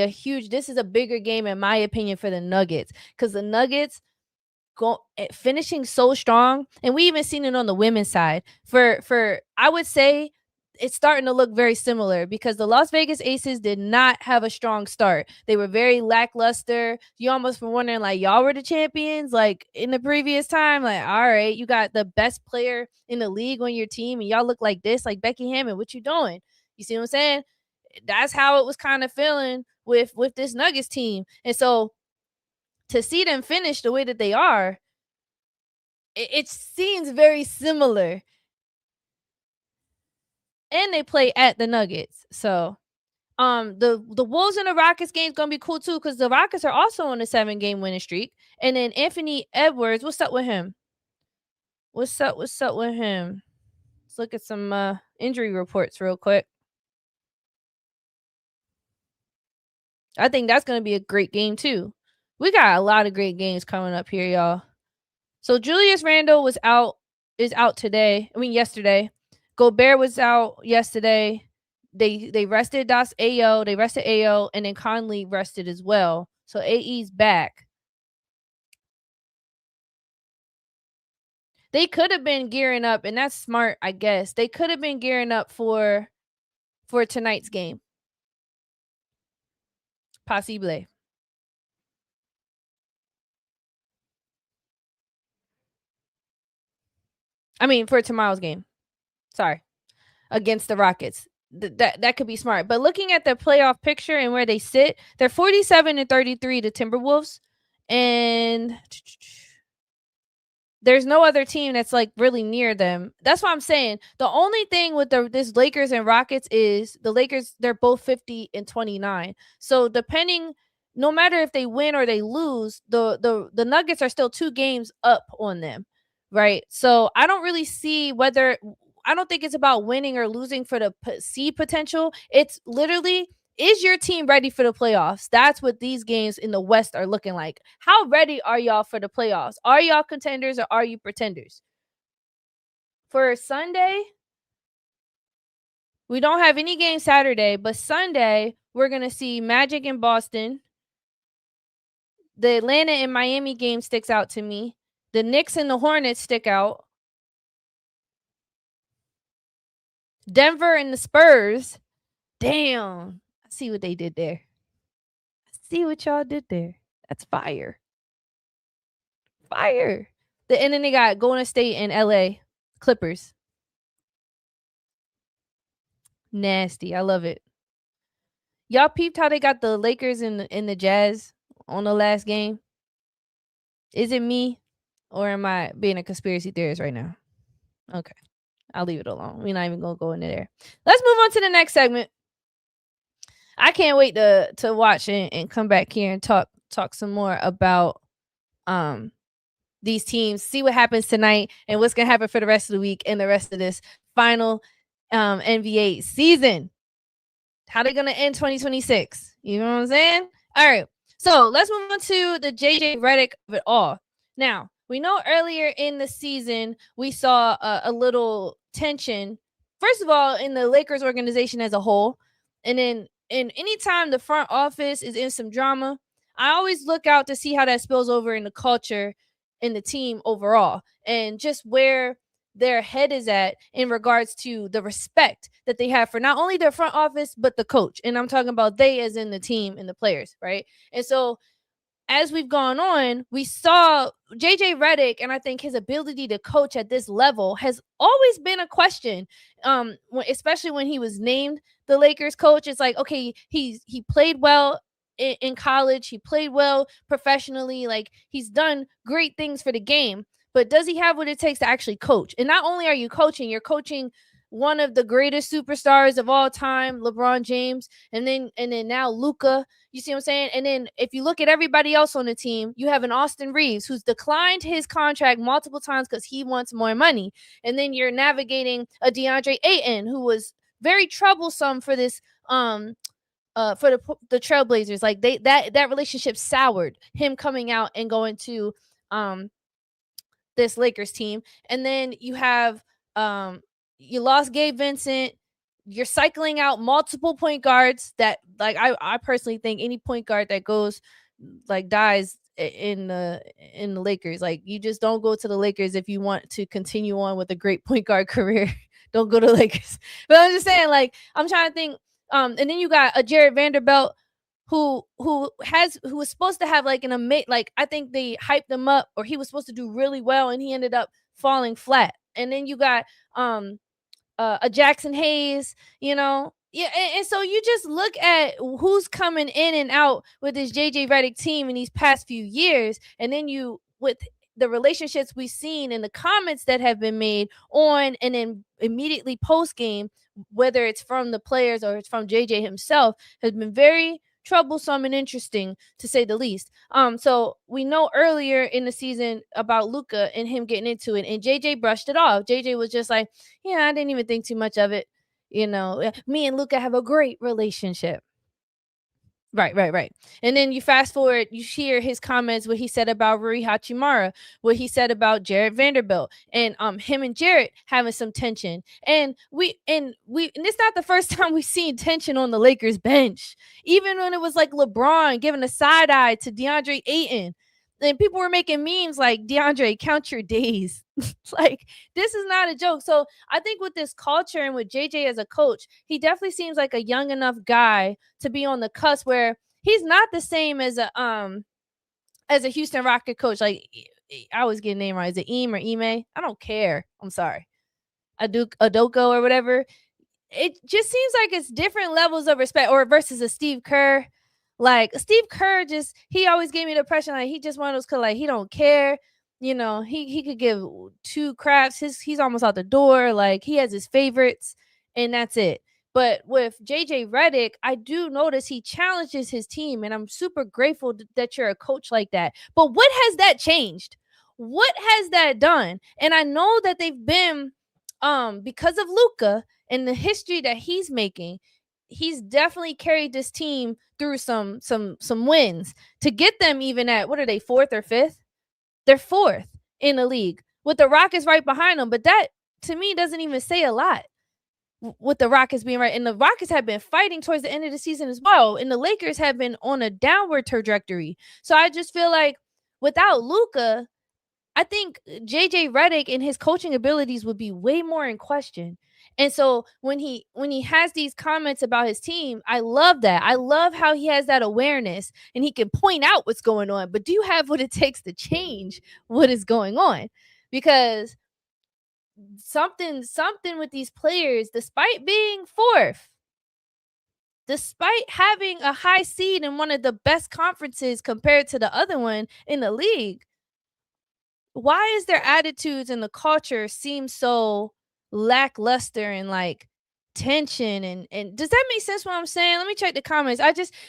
this is a bigger game in my opinion for the Nuggets, because the Nuggets finishing so strong, and we even seen it on the women's side. For I would say it's starting to look very similar because the Las Vegas Aces did not have a strong start. They were very lackluster. You almost were wondering, like, y'all were the champions, like, in the previous time. Like, all right, you got the best player in the league on your team, and y'all look like this, like Becky Hammond. What you doing? You see what I'm saying? That's how it was kind of feeling with this Nuggets team. And so to see them finish the way that they are, it seems very similar. And they play at the Nuggets. So the Wolves and the Rockets game is gonna be cool too, because the Rockets are also on a 7-game winning streak. And then Anthony Edwards, what's up with him? What's up with him? Let's look at some injury reports real quick. I think that's gonna be a great game too. We got a lot of great games coming up here, y'all. So Julius Randle is out yesterday. Gobert was out yesterday. They rested Ayo. They rested Ayo, and then Conley rested as well. So AE's back. They could have been gearing up, and that's smart, I guess. They could have been gearing up for tonight's game. Possible. For tomorrow's game. Sorry. Against the Rockets. That could be smart. But looking at the playoff picture and where they sit, they're 47 and 33, the Timberwolves. And there's no other team that's like really near them. That's what I'm saying. The only thing with this Lakers and Rockets is the Lakers, they're both 50 and 29. So depending no matter if they win or they lose, the Nuggets are still 2 games up on them, right? So I don't really see whether I don't think it's about winning or losing for the seed potential. It's literally, is your team ready for the playoffs? That's what these games in the West are looking like. How ready are y'all for the playoffs? Are y'all contenders or are you pretenders? For Sunday, we don't have any game Saturday, but Sunday we're going to see Magic in Boston. The Atlanta and Miami game sticks out to me. The Knicks and the Hornets stick out. Denver and the Spurs. Damn. I see what they did there. I see what y'all did there. That's fire. Fire. And then they got Golden State and LA Clippers. Nasty. I love it. Y'all peeped how they got the Lakers and the Jazz on the last game? Is it me or am I being a conspiracy theorist right now? Okay. I'll leave it alone. We're not even going to go into there. Let's move on to the next segment. I can't wait to watch and come back here and talk some more about these teams, see what happens tonight and what's going to happen for the rest of the week and the rest of this final NBA season. How they going to end 2026? You know what I'm saying? All right. So let's move on to the JJ Redick of it all. Now, we know earlier in the season, we saw a little tension, first of all, in the Lakers organization as a whole. And then anytime the front office is in some drama, I always look out to see how that spills over in the culture in the team overall and just where their head is at in regards to the respect that they have for not only their front office, but the coach. And I'm talking about they as in the team and the players, right? And so as we've gone on, we saw JJ Redick, and I think his ability to coach at this level has always been a question. Especially when he was named the Lakers coach, it's like, okay, he played well in college, he played well professionally, like he's done great things for the game, but does he have what it takes to actually coach? And not only are you coaching, you're coaching one of the greatest superstars of all time, LeBron James, and then now Luka. You see what I'm saying? And then if you look at everybody else on the team, you have an Austin Reeves who's declined his contract multiple times because he wants more money. And then you're navigating a DeAndre Ayton who was very troublesome for this for the Trailblazers. Like that relationship soured him coming out and going to this Lakers team. And then you have you lost Gabe Vincent. You're cycling out multiple point guards that, like, I personally think any point guard that goes like dies in the Lakers. Like, you just don't go to the Lakers if you want to continue on with a great point guard career. Don't go to Lakers. But I'm just saying, like, I'm trying to think. And then you got a Jared Vanderbilt who was supposed to have like I think they hyped him up, or he was supposed to do really well, and he ended up falling flat. And then you got a Jackson Hayes, yeah. And so you just look at who's coming in and out with this JJ Redick team in these past few years. And then with the relationships we've seen and the comments that have been made on and then immediately post game, whether it's from the players or it's from JJ himself, has been very troublesome and interesting, to say the least. So we know earlier in the season about Luka and him getting into it, and JJ brushed it off. JJ was just like, yeah, I didn't even think too much of it. Me and Luka have a great relationship. Right. And then you fast forward, you hear his comments, what he said about Rui Hachimura, what he said about Jared Vanderbilt, and him and Jared having some tension. And it's not the first time we've seen tension on the Lakers bench. Even when it was like LeBron giving a side eye to DeAndre Ayton, and people were making memes like, DeAndre, count your days. Like, this is not a joke. So I think with this culture and with JJ as a coach, he definitely seems like a young enough guy to be on the cusp where he's not the same as a Houston Rocket coach. Like, I always get a name right. Is it Eam or Ime? I don't care. I'm sorry. Adoko or whatever. It just seems like it's different levels of respect, or versus a Steve Kerr. Like, Steve Kerr he always gave me the impression like he just one of those, like, he don't care. He could give two craps. He's almost out the door. Like, he has his favorites and that's it. But with JJ Redick, I do notice he challenges his team, and I'm super grateful that you're a coach like that. But what has that changed? What has that done? And I know that they've been because of Luka and the history that he's making, he's definitely carried this team through some wins to get them even at, what are they, fourth or fifth? They're fourth in the league with the Rockets right behind them. But that to me doesn't even say a lot with the Rockets being right. And the Rockets have been fighting towards the end of the season as well. And the Lakers have been on a downward trajectory. So I just feel like without Luka, I think JJ Redick and his coaching abilities would be way more in question. And so when he has these comments about his team, I love that. I love how he has that awareness and he can point out what's going on. But do you have what it takes to change what is going on? Because something with these players, despite being fourth, despite having a high seed in one of the best conferences compared to the other one in the league, why is their attitudes and the culture seem so lackluster and like tension? And does that make sense what I'm saying? Let me check the comments.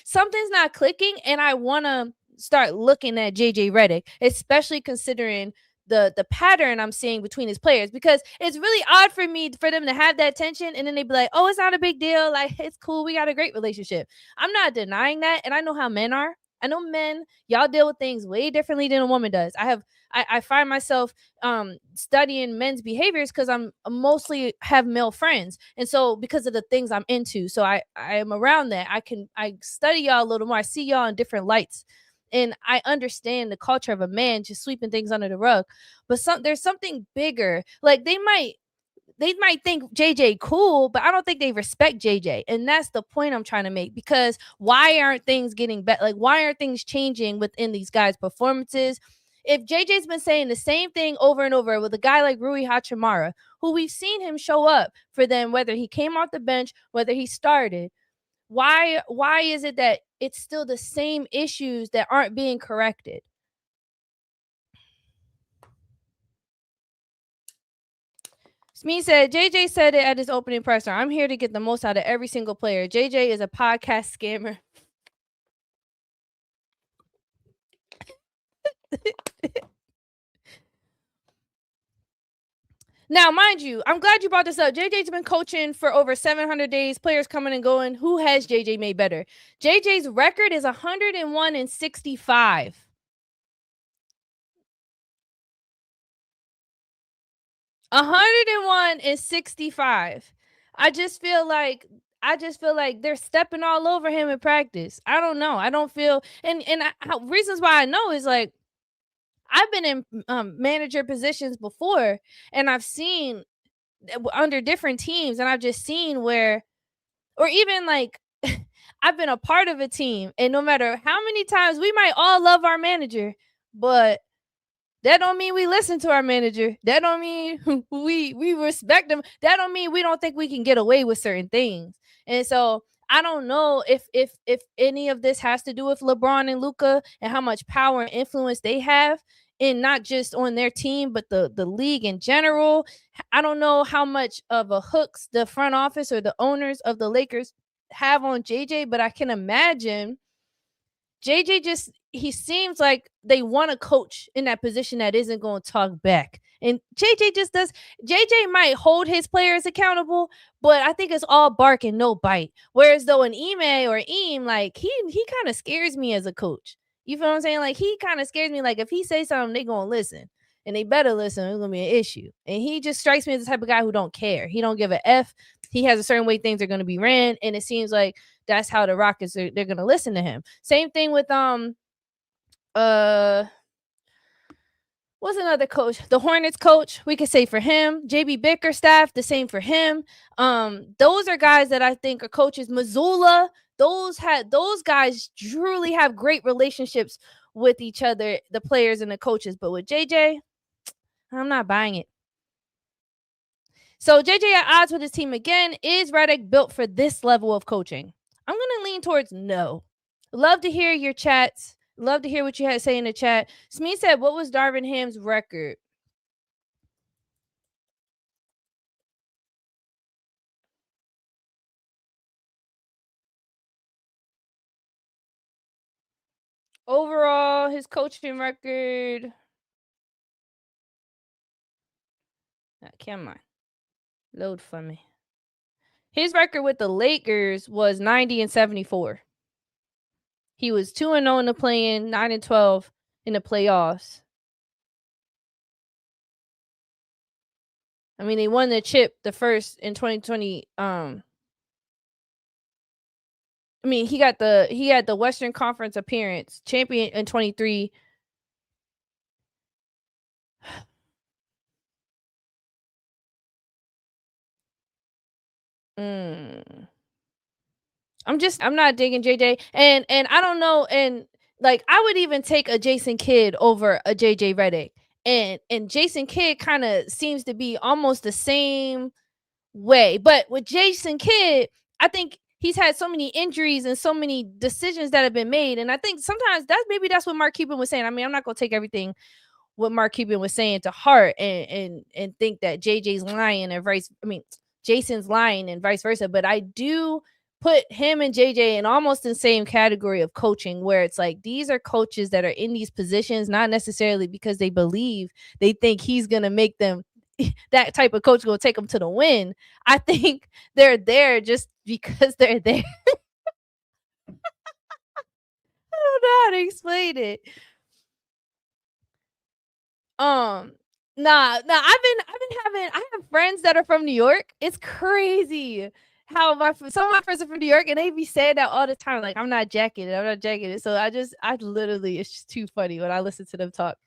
Something's not clicking, and I want to start looking at JJ Redick, especially considering the pattern I'm seeing between his players, because it's really odd for me for them to have that tension and then they'd be like, oh, it's not a big deal, like it's cool, we got a great relationship. I'm not denying that, and I know how men are. I know men, y'all deal with things way differently than a woman does. I find myself studying men's behaviors because I'm mostly have male friends, and so because of the things I'm into, so I am around that. I study y'all a little more. I see y'all in different lights, and I understand the culture of a man just sweeping things under the rug. But there's something bigger. Like they might think JJ cool, but I don't think they respect JJ. And that's the point I'm trying to make, because why aren't things getting better? Like, why aren't things changing within these guys' performances? If JJ's been saying the same thing over and over with a guy like Rui Hachimura, who we've seen him show up for them, whether he came off the bench, whether he started, why is it that it's still the same issues that aren't being corrected? Smee said, JJ said it at his opening presser. I'm here to get the most out of every single player. JJ is a podcast scammer. Now, mind you, I'm glad you brought this up. JJ's been coaching for over 700 days, players coming and going. Who has JJ made better? JJ's record is 101 and 65. 101 and 65. I just feel like they're stepping all over him in practice. I don't know. I don't feel reasons why I know is like I've been in manager positions before, and I've seen under different teams, and I've just seen where, or even like I've been a part of a team, and no matter how many times we might all love our manager, but that don't mean we listen to our manager. That don't mean we respect them. That don't mean we don't think we can get away with certain things. And so I don't know if any of this has to do with LeBron and Luka and how much power and influence they have, and not just on their team, but the league in general. I don't know how much of a hooks the front office or the owners of the Lakers have on JJ, but I can imagine JJ he seems like they want a coach in that position that isn't going to talk back. And JJ might hold his players accountable, but I think it's all bark and no bite. Whereas though an Ime or Eam, like he kind of scares me as a coach. You feel what I'm saying? Like he kind of scares me. Like if he say something, they going to listen. And they better listen. It's going to be an issue. And he just strikes me as the type of guy who don't care. He don't give a F. He has a certain way things are going to be ran. And it seems like that's how the Rockets they're going to listen to him. Same thing with what's another coach? The Hornets coach, we could say for him. JB Bickerstaff, the same for him. Those are guys that I think are coaches. Missoula, those guys truly have great relationships with each other, the players and the coaches. But with JJ, I'm not buying it. So JJ at odds with his team again. Is Redick built for this level of coaching? I'm going to lean towards no. Love to hear your chats. Love to hear what you had to say in the chat. Smee said, what was Darvin Ham's record? Overall, his coaching record. Come on, load for me. His record with the Lakers was 90-74. He was 2-0 in the play-in, 9-12 in the playoffs. I mean, they won the chip the first in 2020. I mean, he had the Western Conference appearance, champion in 23. Mm. I'm not digging JJ, and I don't know, and like I would even take a Jason Kidd over a JJ Redick, and Jason Kidd kind of seems to be almost the same way, but with Jason Kidd, I think he's had so many injuries and so many decisions that have been made, and I think sometimes that's what Mark Cuban was saying. I mean, I'm not gonna take everything what Mark Cuban was saying to heart and think that JJ's lying and Jason's lying and vice versa. But I do put him and JJ in almost the same category of coaching, where it's like these are coaches that are in these positions not necessarily because they think he's gonna make them that type of coach will take them to the win. I think they're there just because they're there. I don't know how to explain it. Um, I have friends that are from New York. It's crazy how some of my friends are from New York and they be saying that all the time. Like, I'm not jacking it. I'm not jacking it. So I literally, it's just too funny when I listen to them talk.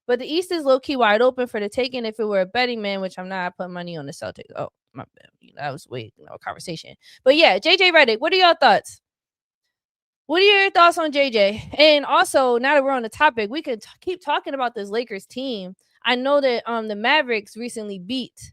But the East is low key wide open for the taking. If it were a betting man, which I'm not, I put money on the Celtics. Oh, my bad. That was a conversation. But yeah, JJ Redick, what are your thoughts? What are your thoughts on JJ? And also, now that we're on the topic, we could keep talking about this Lakers team. I know that the Mavericks recently beat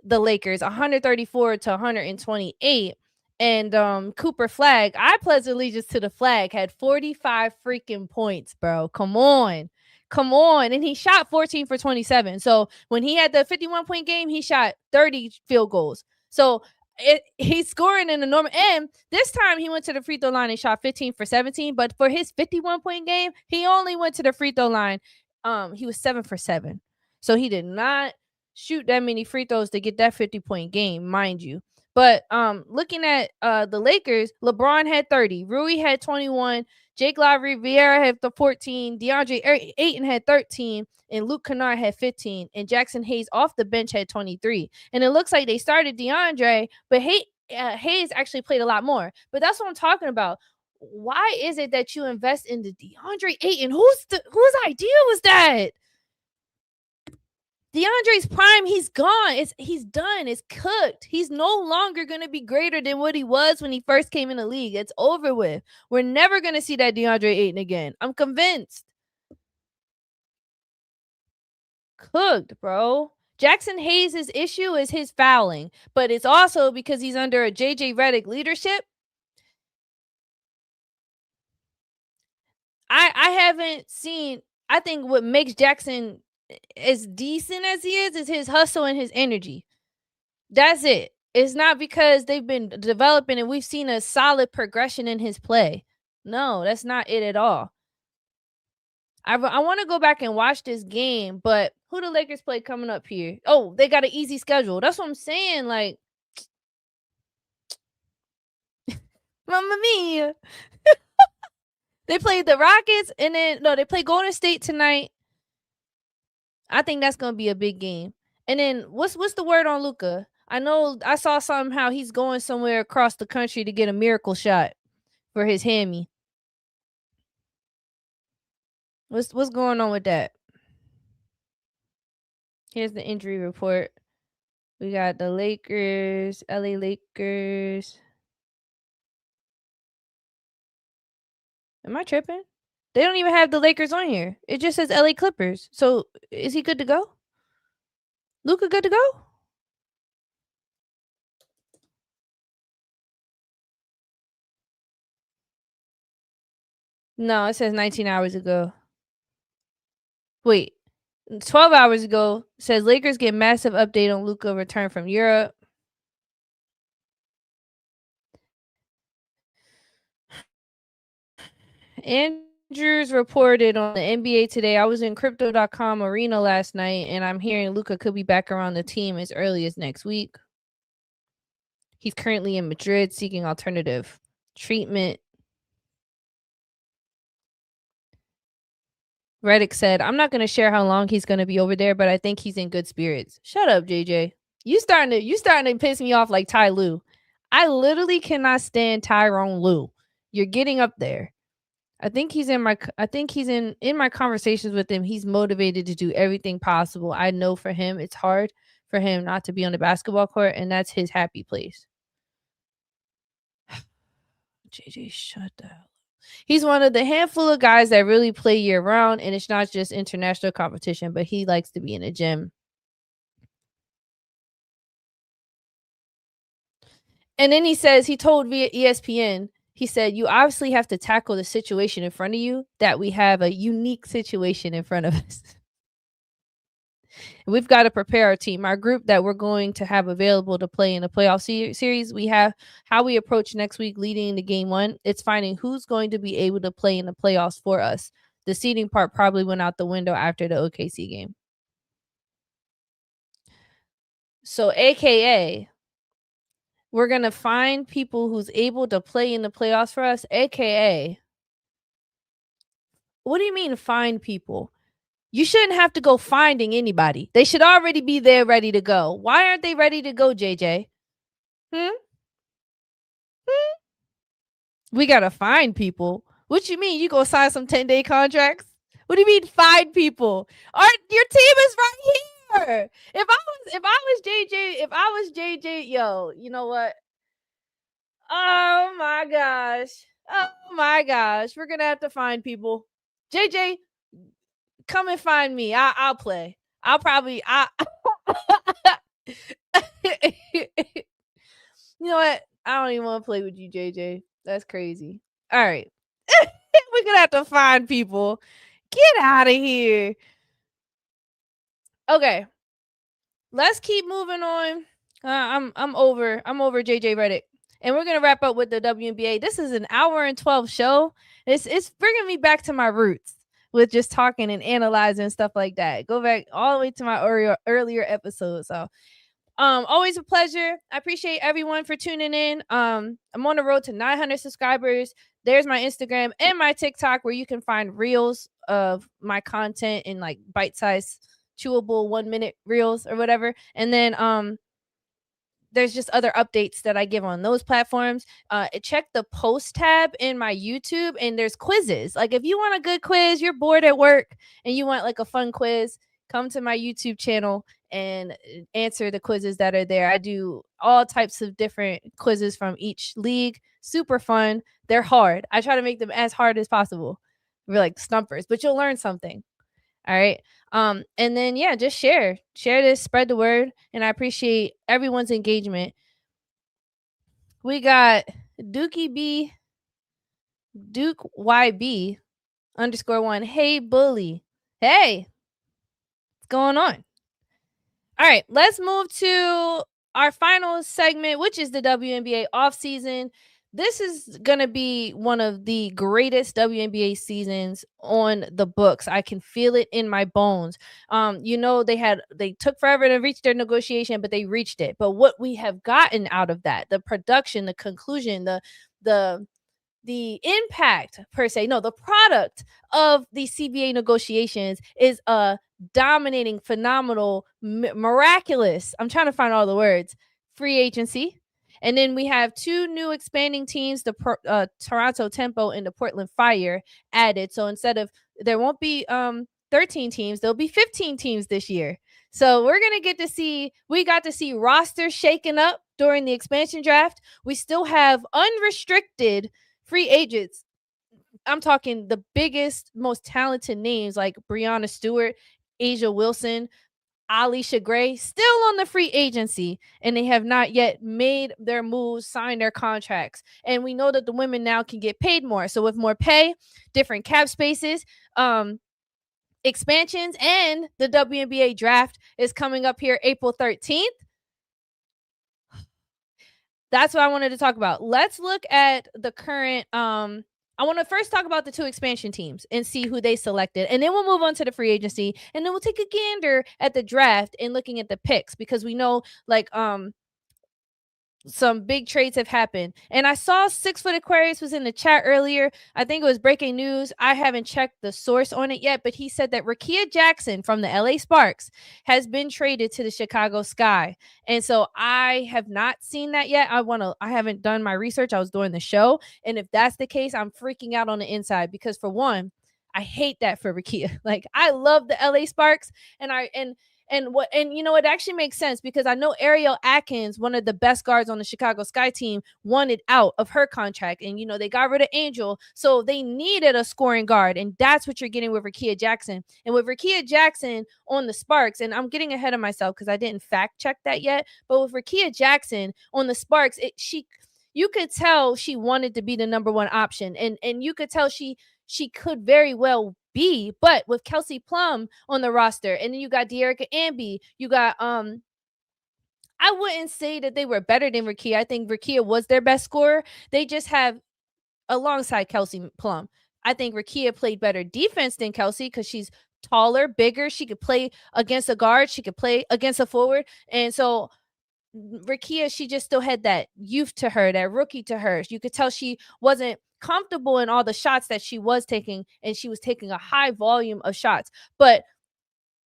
the Lakers 134 to 128. And Cooper Flag, I pledge allegiance to the Flag, had 45 freaking points, bro. Come on. Come on. And he shot 14 for 27. So when he had the 51-point game, he shot 30 field goals. So he's scoring in the normal. And this time he went to the free throw line and shot 15 for 17. But for his 51-point game, he only went to the free throw line. He was 7 for 7. So he did not shoot that many free throws to get that 50-point game, mind you. But looking at the Lakers, LeBron had 30, Rui had 21, Jake LaRivera had the 14, DeAndre Ayton had 13, and Luke Kennard had 15, and Jackson Hayes off the bench had 23. And it looks like they started DeAndre, but Hayes actually played a lot more. But that's what I'm talking about. Why is it that you invest in the DeAndre Ayton? Whose idea was that? DeAndre's prime, he's gone. He's done. It's cooked. He's no longer going to be greater than what he was when he first came in the league. It's over with. We're never going to see that DeAndre Ayton again. I'm convinced. Cooked, bro. Jackson Hayes' issue is his fouling, but it's also because he's under a JJ Redick leadership. I haven't seen. I think what makes Jackson as decent as he is his hustle and his energy. That's it. It's not because they've been developing and we've seen a solid progression in his play. No, that's not it at all. I want to go back and watch this game, but who the Lakers play coming up here? Oh, they got an easy schedule. That's what I'm saying. Like, Mamma Mia. They played the Rockets and then they play Golden State tonight. I think that's gonna be a big game. And then what's the word on Luka? I know I saw somehow he's going somewhere across the country to get a miracle shot for his hammy. What's going on with that? Here's the injury report. We got the Lakers, LA Lakers. Am I tripping? They don't even have the Lakers on here. It just says LA Clippers. So is he good to go? Luka good to go? No, it says 19 hours ago. Wait, 12 hours ago says Lakers get massive update on Luka return from Europe. And Andrews reported on the NBA today. I was in crypto.com arena last night, and I'm hearing Luka could be back around the team as early as next week. He's currently in Madrid seeking alternative treatment. Redick said, I'm not going to share how long he's going to be over there, but I think he's in good spirits. Shut up, JJ. You starting to piss me off like Ty Lue. I literally cannot stand Tyrone Lue. You're getting up there. I think he's in my conversations with him. He's motivated to do everything possible. I know for him, it's hard for him not to be on the basketball court, and that's his happy place. JJ, shut the hell up. He's one of the handful of guys that really play year round, and it's not just international competition, but he likes to be in a gym. And then he says, he told via ESPN, he said, you obviously have to tackle the situation in front of you, that we have a unique situation in front of us. We've got to prepare our team, our group that we're going to have available to play in the playoff series. We have how we approach next week leading into game one. It's finding who's going to be able to play in the playoffs for us. The seeding part probably went out the window after the OKC game. So, AKA, we're going to find people who's able to play in the playoffs for us, AKA, what do you mean find people? You shouldn't have to go finding anybody. They should already be there ready to go. Why aren't they ready to go, JJ? We got to find people. What you mean? You go sign some 10-day contracts? What do you mean find people? Your team is right here. If I was JJ, yo, you know what? Oh my gosh. We're going to have to find people. JJ, come and find me. I'll play. You know what? I don't even want to play with you, JJ. That's crazy. All right. We're going to have to find people. Get out of here. Okay. Let's keep moving on. I'm over JJ Redick. And we're going to wrap up with the WNBA. This is an hour and 12 show. It's bringing me back to my roots with just talking and analyzing stuff like that. Go back all the way to my earlier episodes. So, always a pleasure. I appreciate everyone for tuning in. I'm on the road to 900 subscribers. There's my Instagram and my TikTok where you can find reels of my content in like bite-sized, chewable 1-minute reels or whatever. And then there's just other updates that I give on those platforms. Check the post tab in my YouTube, and there's quizzes. Like if you want a good quiz, you're bored at work and you want like a fun quiz, come to my YouTube channel and answer the quizzes that are there. I do all types of different quizzes from each league. Super fun. They're hard. I try to make them as hard as possible. We're like stumpers, but you'll learn something. All right. And then yeah, just share this, spread the word, and I appreciate everyone's engagement. We got Duke YB _1. Hey bully. Hey, what's going on? All right, let's move to our final segment, which is the WNBA offseason. This is going to be one of the greatest WNBA seasons on the books. I can feel it in my bones. They took forever to reach their negotiation, but they reached it. But what we have gotten out of that, the production, the conclusion, the impact per se, no, the product of the CBA negotiations is a dominating, phenomenal, miraculous, I'm trying to find all the words, free agency. And then we have two new expanding teams, the Toronto Tempo and the Portland Fire added. So there won't be 13 teams, there'll be 15 teams this year. So we got to see rosters shaken up during the expansion draft. We still have unrestricted free agents. I'm talking the biggest, most talented names like Breonna Stewart, Asia Wilson, Alisha Gray, still on the free agency, and they have not yet made their moves, signed their contracts. And we know that the women now can get paid more. So with more pay, different cap spaces, expansions, and the WNBA draft is coming up here April 13th. That's what I wanted to talk about. Let's look at the current I want to first talk about the two expansion teams and see who they selected. And then we'll move on to the free agency. And then we'll take a gander at the draft and looking at the picks because we know like some big trades have happened. And I saw 6 Foot Aquarius was in the chat earlier. I think it was breaking news. I haven't checked the source on it yet, but he said that Rickea Jackson from the LA Sparks has been traded to the Chicago Sky. And so I have not seen that yet. I haven't done my research. I was doing the show. And if that's the case, I'm freaking out on the inside because for one, I hate that for Rickea. Like I love the LA Sparks and you know, it actually makes sense because I know Ariel Atkins, one of the best guards on the Chicago Sky team, wanted out of her contract. And, you know, they got rid of Angel. So they needed a scoring guard. And that's what you're getting with Rickea Jackson. And with Rickea Jackson on the Sparks, and I'm getting ahead of myself because I didn't fact check that yet. But with Rickea Jackson on the Sparks, you could tell she wanted to be the number one option. And you could tell she could very well be, but with Kelsey Plum on the roster, and then you got De'Erica Amby, you got I wouldn't say that they were better than Rickea. I think Rickea was their best scorer. They just have alongside Kelsey Plum. I think Rickea played better defense than Kelsey because she's taller, bigger. She could play against a guard. She could play against a forward. And so Rickea, she just still had that youth to her, that rookie to her. You could tell she wasn't comfortable in all the shots that she was taking, and she was taking a high volume of shots. But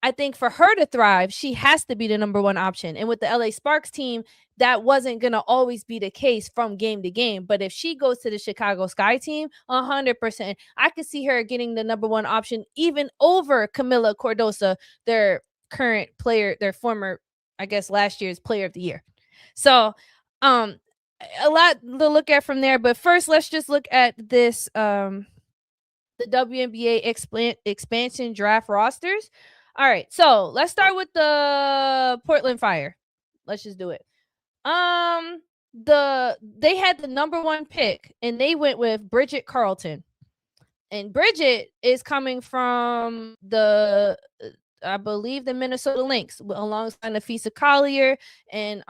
I think for her to thrive, she has to be the number one option. And with the LA Sparks team, that wasn't going to always be the case from game to game. But if she goes to the Chicago Sky team, 100%, I could see her getting the number one option even over Camila Cordosa, their current player, their former, I guess, last year's player of the year. So, a lot to look at from there. But first, let's just look at this, the WNBA expansion draft rosters. All right, so let's start with the Portland Fire. Let's just do it. They had the number one pick, and they went with Bridget Carlton. And Bridget is coming from I believe the Minnesota Lynx, alongside Nafisa Collier and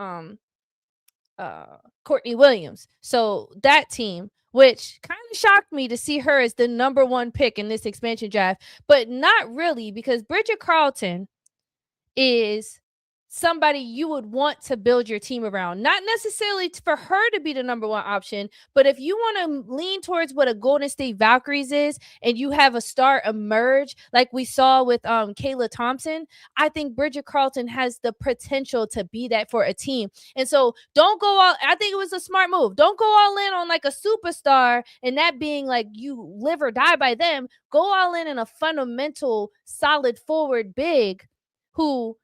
Courtney Williams. So that team, which kind of shocked me to see her as the number one pick in this expansion draft, but not really, because Bridget Carlton is somebody you would want to build your team around. Not necessarily for her to be the number one option, but if you want to lean towards what a Golden State Valkyries is and you have a star emerge like we saw with Kayla Thompson, I think Bridget Carlton has the potential to be that for a team. And so don't go all, I think it was a smart move. Don't go all in on like a superstar and that being like you live or die by them. Go all in a fundamental, solid forward big who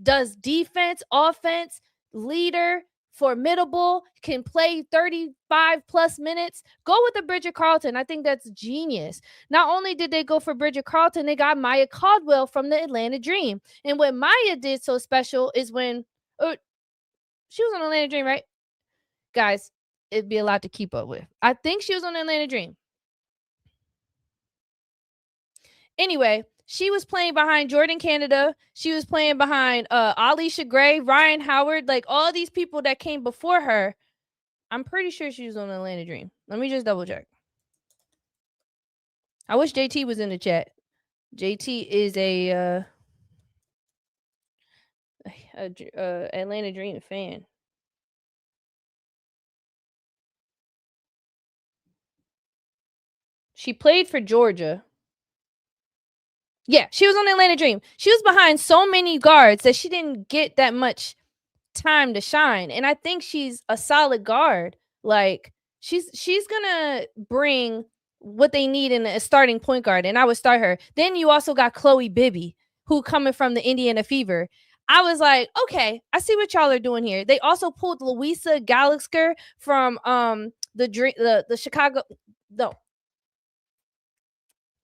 does defense, offense, leader, formidable, can play 35 plus minutes. Go with the Bridget Carlton. I think that's genius. Not only did they go for Bridget Carlton, they got Maya Caldwell from the Atlanta Dream. And what Maya did so special is when she was on Atlanta Dream, right? Guys, it'd be a lot to keep up with. I think she was on the Atlanta Dream. Anyway, she was playing behind Jordan Canada. She was playing behind Alicia Gray, Ryan Howard, like all these people that came before her. I'm pretty sure she was on the Atlanta Dream. Let me just double check. I wish JT was in the chat. JT is a Atlanta Dream fan. She played for Georgia. Yeah, she was on the Atlanta Dream. She was behind so many guards that she didn't get that much time to shine. And I think she's a solid guard. Like she's gonna bring what they need in a starting point guard, and I would start her. Then you also got Chloe Bibby, who coming from the Indiana Fever. I was like, okay, I see what y'all are doing here. They also pulled Louisa Gallagher from the Chicago, no,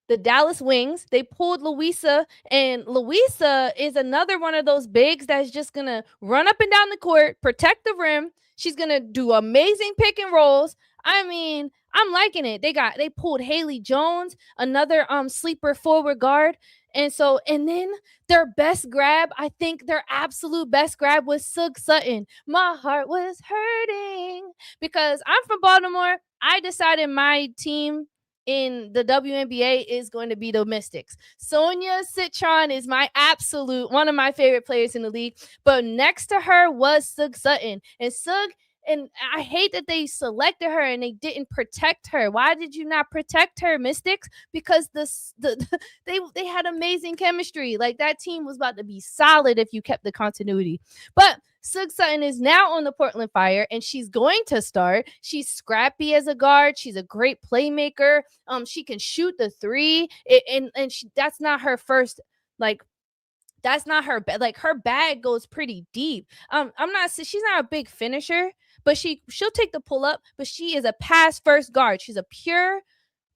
the Dallas Wings. They pulled Louisa, and Louisa is another one of those bigs that's just gonna run up and down the court, protect the rim. She's gonna do amazing pick and rolls. I mean, I'm liking it. They pulled Haley Jones, another sleeper forward guard. And then their best grab, I think their absolute best grab was Sug Sutton. My heart was hurting because I'm from Baltimore. I decided my team in the WNBA is going to be the Mystics. Sonia Citron is my absolute one of my favorite players in the league, but next to her was Sug Sutton. And Sug, and I hate that they selected her and they didn't protect her. Why did you not protect her, Mystics? Because they had amazing chemistry. Like, that team was about to be solid if you kept the continuity. But Sug Sutton is now on the Portland Fire, and she's going to start. She's scrappy as a guard. She's a great playmaker. She can shoot the three, that's not her first, like, that's not her like, her bag goes pretty deep. She's not a big finisher, but she'll take the pull up, but she is a pass first guard. She's a pure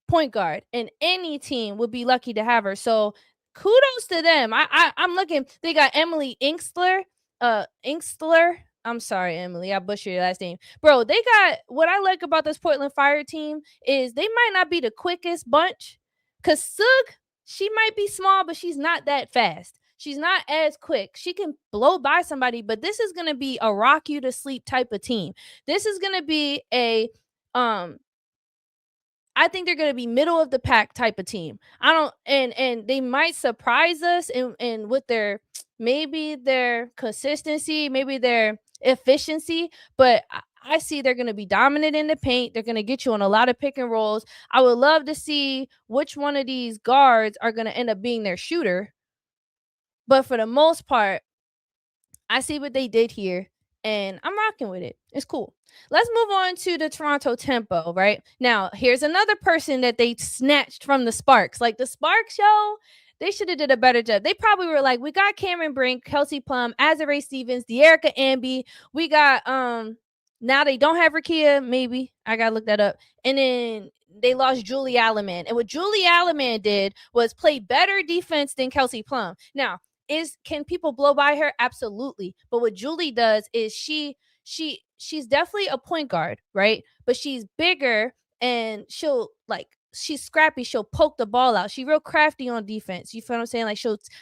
point guard, and any team would be lucky to have her. So kudos to them. I'm looking. They got Emily Inkster. I'm sorry, Emily. I butchered your last name, bro. They got, what I like about this Portland Fire team is they might not be the quickest bunch, because Sug, she might be small, but she's not that fast. She's not as quick. She can blow by somebody, but this is going to be a rock you to sleep type of team. This is going to be a I think they're going to be middle of the pack type of team. And they might surprise us in with maybe their consistency, maybe their efficiency, but I see they're going to be dominant in the paint. They're going to get you on a lot of pick and rolls. I would love to see which one of these guards are going to end up being their shooter. But for the most part, I see what they did here, and I'm rocking with it. It's cool. Let's move on to the Toronto Tempo, right? Now, here's another person that they snatched from the Sparks. Like, the Sparks, they should have did a better job. They probably were like, we got Cameron Brink, Kelsey Plum, Azurá Stevens, De'Erica Amby. We got, now they don't have Rakia, maybe. I got to look that up. And then they lost Julie Alleman. And what Julie Alleman did was play better defense than Kelsey Plum. Now, can people blow by her? Absolutely. But what Julie does is she's definitely a point guard, right? But she's bigger, and she's scrappy. She'll poke the ball out. She's real crafty on defense. You feel what I'm saying? Like,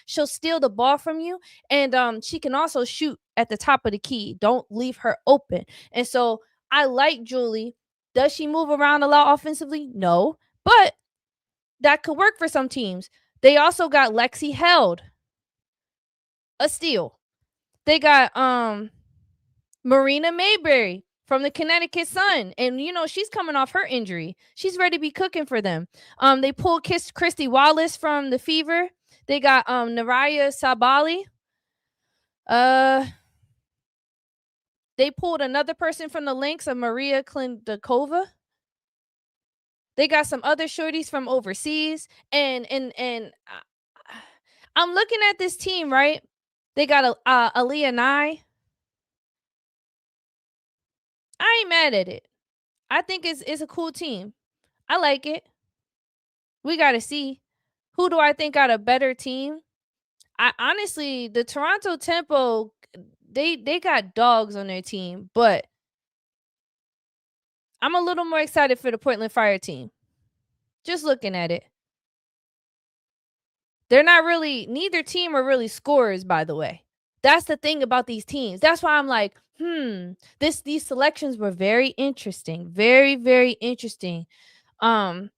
she'll steal the ball from you, and she can also shoot at the top of the key. Don't leave her open. And so I like Julie. Does she move around a lot offensively? No, but that could work for some teams. They also got Lexi Held, a steal. They got Marina Mayberry from the Connecticut Sun, and she's coming off her injury. She's ready to be cooking for them. They pulled Christy Wallace from the Fever. They got Naraya Sabali. They pulled another person from the Lynx, Maria Klindakova. They got some other shorties from overseas, and I'm looking at this team, right? They got Aaliyah Nye. I ain't mad at it. I think it's a cool team. I like it. We got to see. Who do I think got a better team? Honestly, the Toronto Tempo, they got dogs on their team, but I'm a little more excited for the Portland Fire team. Just looking at it. They're not really, neither team are really scorers, by the way. That's the thing about these teams. That's why I'm like, these selections were very interesting. Very, very interesting. I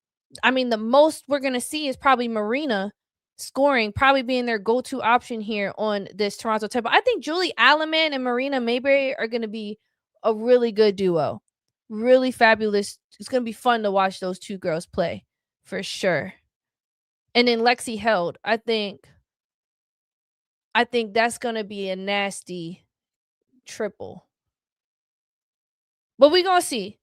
mean, the most we're going to see is probably Marina scoring, probably being their go-to option here on this Toronto Tempo. I think Julie Alleman and Marina Mayberry are going to be a really good duo. Really fabulous. It's going to be fun to watch those two girls play, for sure. And then Lexi Held, I think that's going to be a nasty triple. But we're going to see.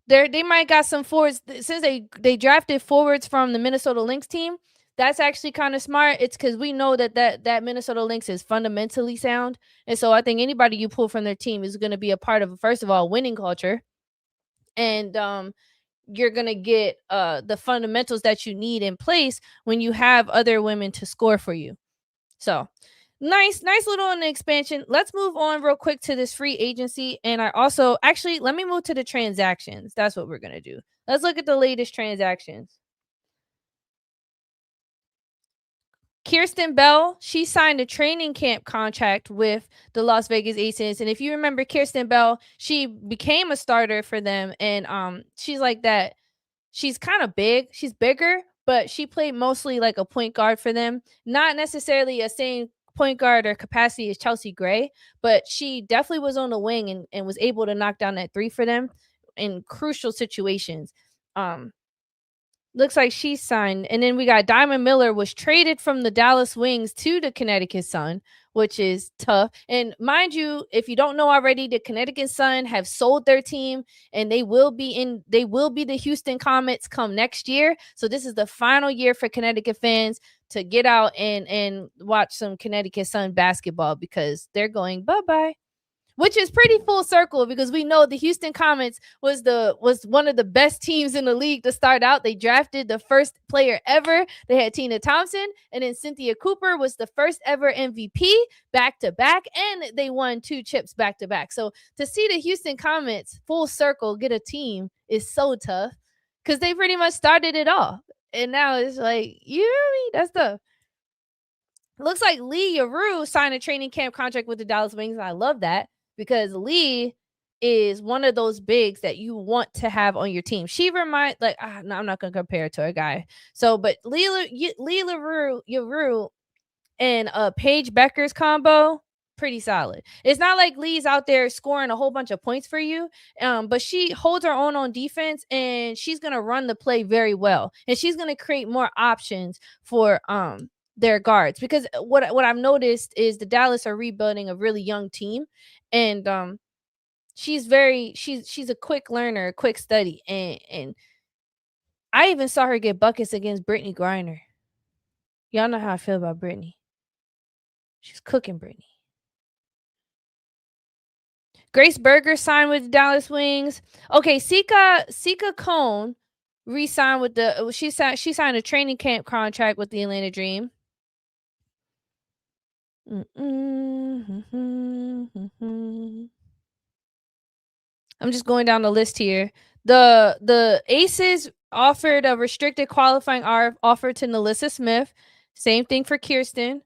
They might got some forwards. Since they drafted forwards from the Minnesota Lynx team, that's actually kind of smart. It's because we know that Minnesota Lynx is fundamentally sound. And so I think anybody you pull from their team is going to be a part of, first of all, winning culture. And you're going to get the fundamentals that you need in place when you have other women to score for you. So nice little on the expansion. Let's move on real quick to this free agency. And let me move to the transactions. That's what we're going to do. Let's look at the latest transactions. Kirsten Bell, she signed a training camp contract with the Las Vegas Aces. And if you remember Kirsten Bell, she became a starter for them. And she's like that. she's kind of big. She's bigger, but she played mostly like a point guard for them. Not necessarily a same point guard or capacity as Chelsea Gray, but she definitely was on the wing and was able to knock down that three for them in crucial situations. Um, Looks like she's signed. And then we got Diamond Miller was traded from the Dallas Wings to the Connecticut Sun, which is tough. And mind you, if you don't know already, the Connecticut Sun have sold their team and they will be the Houston Comets come next year. So this is the final year for Connecticut fans to get out and watch some Connecticut Sun basketball because they're going bye-bye. Which is pretty full circle because we know the Houston Comets was one of the best teams in the league to start out. They drafted the first player ever. They had Tina Thompson, and then Cynthia Cooper was the first ever MVP back to back, and they won 2 chips back to back. So to see the Houston Comets full circle get a team is so tough because they pretty much started it all. And now it's like, you know what I mean? That's tough. Looks like Lee Yarou signed a training camp contract with the Dallas Wings, and I love that because Lee is one of those bigs that you want to have on your team. She reminds no, I'm not gonna compare her to a guy. So, but Lee Yarou and Paige Becker's combo, pretty solid. It's not like Lee's out there scoring a whole bunch of points for you, but she holds her own on defense and she's gonna run the play very well, and she's gonna create more options for their guards because what I've noticed is the Dallas are rebuilding a really young team, and she's a quick learner, a quick study, and I even saw her get buckets against Brittany Griner. Y'all know how I feel about Brittany. She's cooking Brittany. Grace Berger signed with the Dallas Wings. Okay, Sika Cone re-signed with she signed a training camp contract with the Atlanta Dream. I'm just going down the list here. The Aces offered a restricted qualifying offer to Nalissa Smith. Same thing for Kirsten.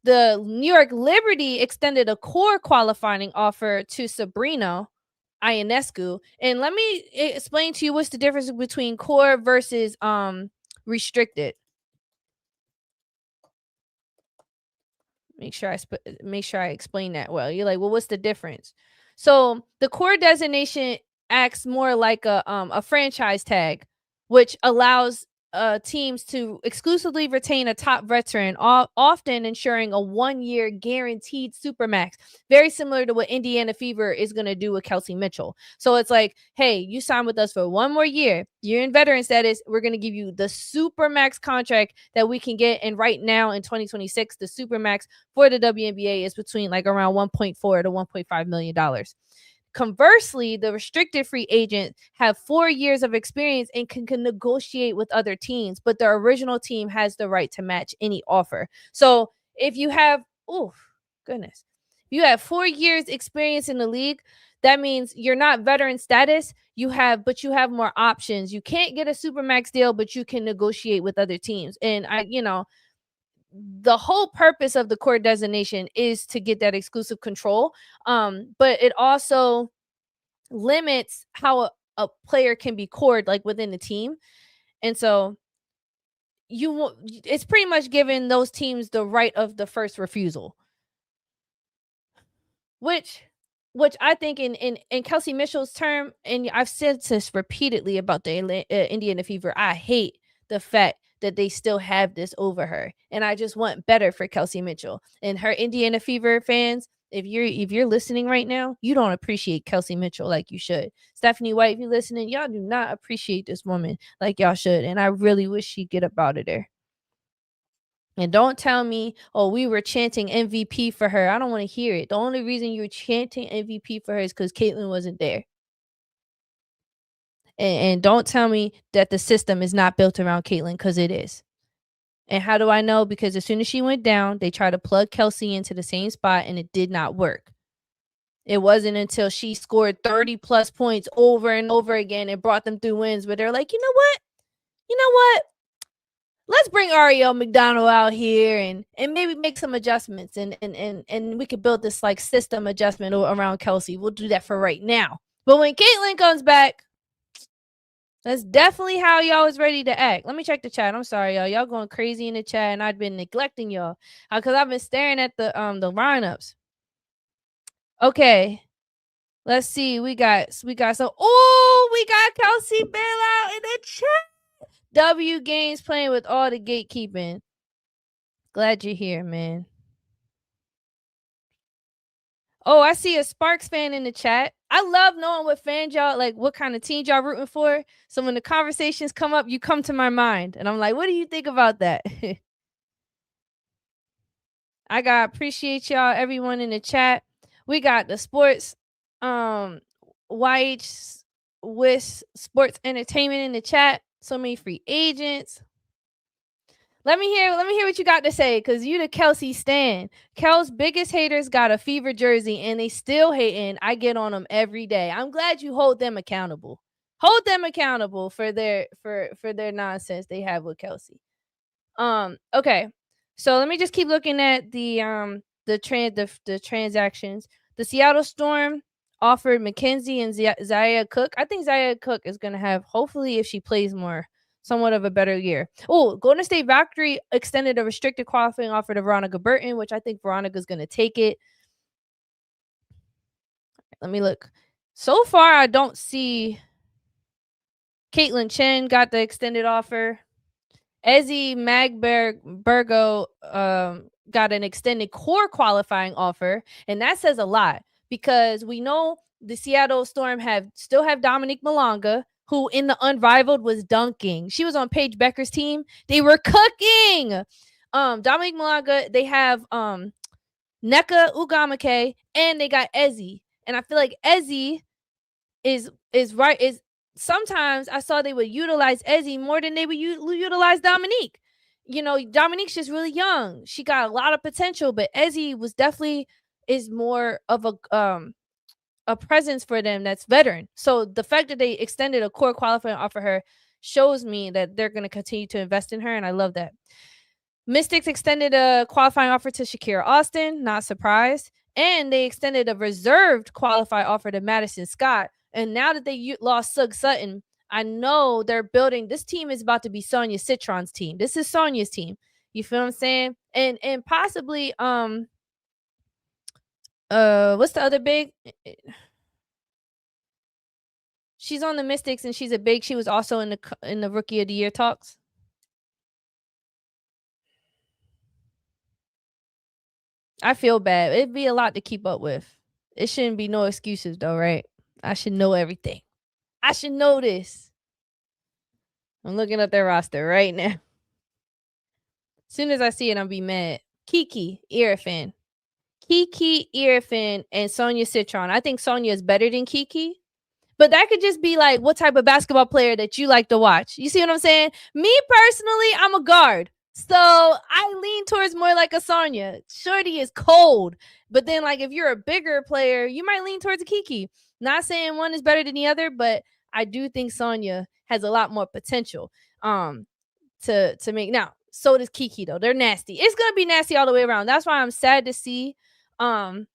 The New York Liberty extended a core qualifying offer to Sabrina Ionescu. And let me explain to you what's the difference between core versus restricted. Make sure I explain that well. You're like, well, what's the difference? So the core designation acts more like a franchise tag, which allows teams to exclusively retain a top veteran, often ensuring a 1-year guaranteed supermax, very similar to what Indiana Fever is going to do with Kelsey Mitchell. So it's like, hey, you sign with us for 1 more year. You're in veteran status. We're going to give you the supermax contract that we can get. And right now in 2026, the supermax for the WNBA is between like around $1.4 to $1.5 million. Conversely, the restricted free agents have 4 years of experience and can negotiate with other teams, but the original team has the right to match any offer. So if you have, you have 4 years experience in the league, that means you're not veteran status. But you have more options. You can't get a supermax deal, but you can negotiate with other teams. And the whole purpose of the core designation is to get that exclusive control. But it also limits how a player can be cored like within the team. And so it's pretty much giving those teams the right of the first refusal. Which I think in Kelsey Mitchell's term, and I've said this repeatedly about the Indiana Fever, I hate the fact that they still have this over her. And I just want better for Kelsey Mitchell. And her Indiana Fever fans, if you're listening right now, you don't appreciate Kelsey Mitchell like you should. Stephanie White, if you're listening, y'all do not appreciate this woman like y'all should. And I really wish she'd get up out of there. And don't tell me, oh, we were chanting MVP for her. I don't want to hear it. The only reason you're chanting MVP for her is because Caitlin wasn't there. And don't tell me that the system is not built around Caitlin, because it is. And how do I know? Because as soon as she went down, they tried to plug Kelsey into the same spot, and it did not work. It wasn't until she scored 30-plus points over and over again and brought them through wins where they're like, you know what? Let's bring Ariel McDonald out here and maybe make some adjustments and we could build this like system adjustment around Kelsey. We'll do that for right now. But when Caitlin comes back, That's definitely how y'all was ready to act. Let me check the chat. I'm sorry, y'all. Y'all going crazy in the chat, and I've been neglecting y'all because I've been staring at the lineups. Okay, let's see. We got some. Oh, we got Kelsey Bailout in the chat. W Games playing with all the gatekeeping. Glad you're here, man. Oh, I see a Sparks fan in the chat. I love knowing what fans y'all like, what kind of teams y'all rooting for. So when the conversations come up, you come to my mind, and I'm like, what do you think about that? Appreciate y'all, everyone in the chat. We got the sports, YH with sports entertainment in the chat. So many free agents. Let me hear what you got to say, because you the Kelsey stan. Kel's biggest haters got a Fever jersey and they still hating. I get on them every day. I'm glad you hold them accountable. Hold them accountable for their nonsense they have with Kelsey. Okay. So let me just keep looking at the transactions. The Seattle Storm offered McKenzie and Zaya Cook. I think Zaya Cook is going to have, hopefully, if she plays more, somewhat of a better year. Oh, Golden State Valkyrie extended a restricted qualifying offer to Veronica Burton, which I think Veronica's going to take it. Let me look. So far, I don't see Caitlin Chen got the extended offer. Ezzy Magbergo got an extended core qualifying offer, and that says a lot because we know the Seattle Storm still have Dominique Malonga, who in the Unrivaled was dunking. She was on Paige Becker's team. They were cooking. Dominique Malonga, they have Nneka Ugamake, and they got Ezzy. And I feel like Ezzy is sometimes I saw they would utilize Ezzy more than they would utilize Dominique. You know, Dominique's just really young. She got a lot of potential, but Ezzy was definitely is more of a presence for them that's veteran. So the fact that they extended a core qualifying offer her shows me that they're going to continue to invest in her, and I love that. Mystics extended a qualifying offer to Shakira Austin, not surprised, and they extended a reserved qualifying offer to Madison Scott. And now that they lost Sug Sutton, I know they're building. This team is about to be Sonia Citron's team. This is Sonia's team. You feel what I'm saying? And possibly what's the other big? She's on the Mystics and she's a big. She was also in the Rookie of the Year talks. I feel bad. It'd be a lot to keep up with. It shouldn't be no excuses though, right? I should know everything. I should know this. I'm looking at their roster right now. As soon as I see it, I'll be mad. Kiki Irfan. Kiki Irfan and Sonia Citron. I think Sonia is better than Kiki. But that could just be like what type of basketball player that you like to watch. You see what I'm saying? Me personally, I'm a guard. So I lean towards more like a Sonya. Shorty is cold. But then, like, if you're a bigger player, you might lean towards a Kiki. Not saying one is better than the other, but I do think Sonya has a lot more potential to make. Now, so does Kiki, though. They're nasty. It's going to be nasty all the way around. That's why I'm sad to see Sug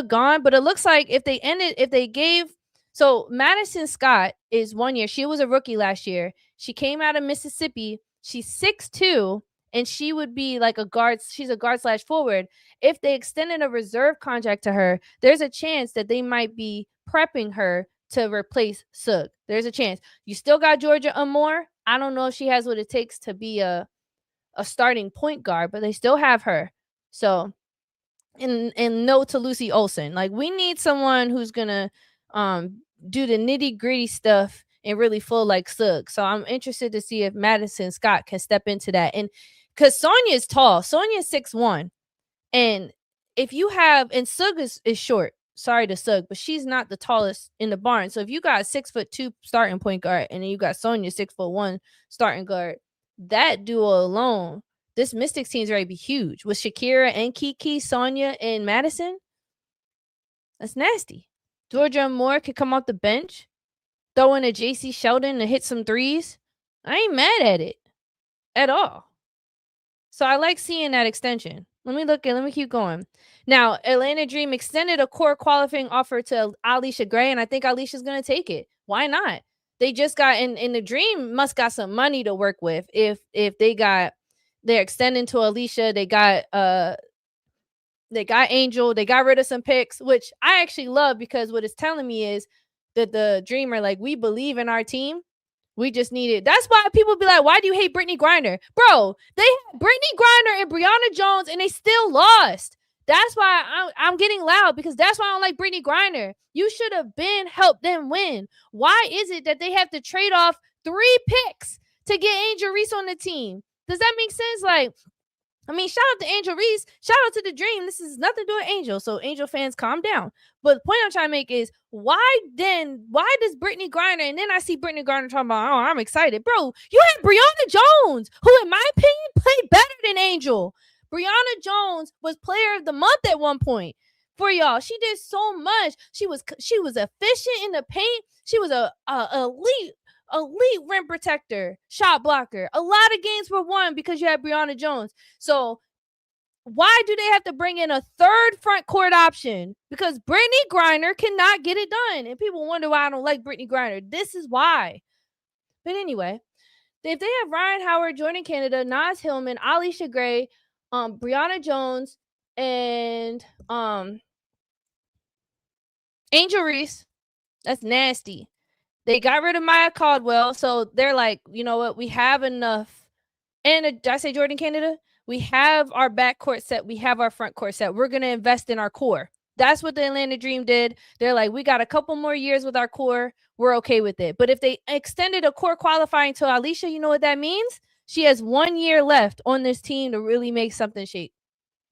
gone. But it looks like if they gave. So Madison Scott is 1 year. She was a rookie last year. She came out of Mississippi. She's 6'2", and she would be like a guard. She's a guard / forward. If they extended a reserve contract to her, there's a chance that they might be prepping her to replace Sug. There's a chance. You still got Georgia Amore. I don't know if she has what it takes to be a starting point guard, but they still have her. So, and no to Lucy Olsen. Like, we need someone who's gonna do the nitty gritty stuff and really full like Sug. So I'm interested to see if Madison Scott can step into that. And because Sonya is tall, Sonya is 6'1". And if you have, and Sug is short. Sorry to Sug, but she's not the tallest in the barn. So if you got a 6'2" starting point guard, and then you got Sonya 6'1" starting guard, that duo alone, this Mystics team is ready to be huge. With Shakira and Kiki, Sonya, and Madison, that's nasty. Georgia Moore could come off the bench, throw in a JC Sheldon to hit some threes. I ain't mad at it at all. So I like seeing that extension. Let me keep going. Now, Atlanta Dream extended a core qualifying offer to Alicia Gray, and I think Alicia's going to take it. Why not? they just got in the Dream must got some money to work with. If they're extending to Alicia, they got Angel, they got rid of some picks, which I actually love because what it's telling me is that the Dream are like, we believe in our team. We just need it. That's why people be like, why do you hate Brittany Griner? Bro, they had Brittany Griner and Brianna Jones and they still lost. That's why I'm getting loud, because that's why I don't like Brittany Griner. You should have been helped them win. Why is it that they have to trade off 3 picks to get Angel Reese on the team? Does that make sense? Like, I mean, shout out to Angel Reese. Shout out to the Dream. This is nothing to do with Angel. So Angel fans, calm down. But the point I'm trying to make is, why does Brittany Griner, and then I see Brittany Griner talking about, oh, I'm excited. Bro, you had Brianna Jones, who in my opinion played better than Angel. Brianna Jones was player of the month at one point for y'all. She did so much. She was efficient in the paint. She was a elite rim protector, shot blocker. A lot of games were won because you had Brianna Jones. So why do they have to bring in a third front court option? Because Brittany Griner cannot get it done. And people wonder why I don't like Brittany Griner. This is why. But anyway, if they have Ryan Howard, Jordan Canada, Naz Hillman, Alicia Gray, Brianna Jones, and Angel Reese, that's nasty. They got rid of Maya Caldwell, so they're like, you know what? We have enough. And did I say Jordan Canada? We have our backcourt set. We have our front court set. We're going to invest in our core. That's what the Atlanta Dream did. They're like, we got a couple more years with our core. We're okay with it. But if they extended a core qualifying to Alicia, you know what that means? She has 1 year left on this team to really make something shake.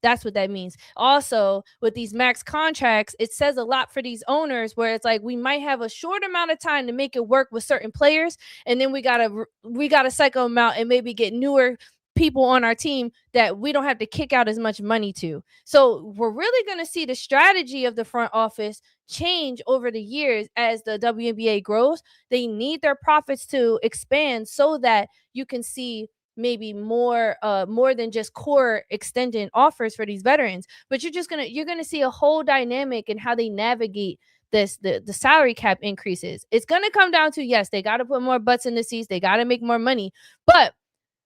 That's what that means. Also, with these max contracts, it says a lot for these owners, where it's like, we might have a short amount of time to make it work with certain players, and then we gotta cycle them out and maybe get newer people on our team that we don't have to kick out as much money to. So we're really going to see the strategy of the front office change over the years as the WNBA grows. They need their profits to expand so that you can see maybe more than just core extended offers for these veterans. But you're gonna see a whole dynamic in how they navigate this, the salary cap increases. It's gonna come down to, yes, they got to put more butts in the seats, they got to make more money, but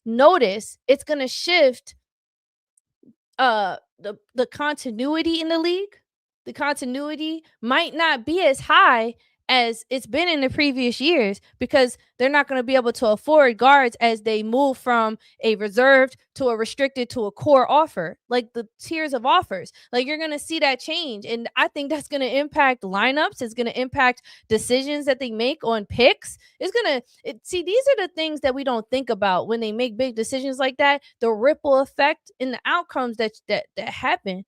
notice it's gonna shift the continuity in the league. The continuity might not be as high as it's been in the previous years, because they're not going to be able to afford guards as they move from a reserved to a restricted to a core offer, like the tiers of offers. Like, you're going to see that change. And I think that's going to impact lineups. It's going to impact decisions that they make on picks. These are the things that we don't think about when they make big decisions like that, the ripple effect and the outcomes that happen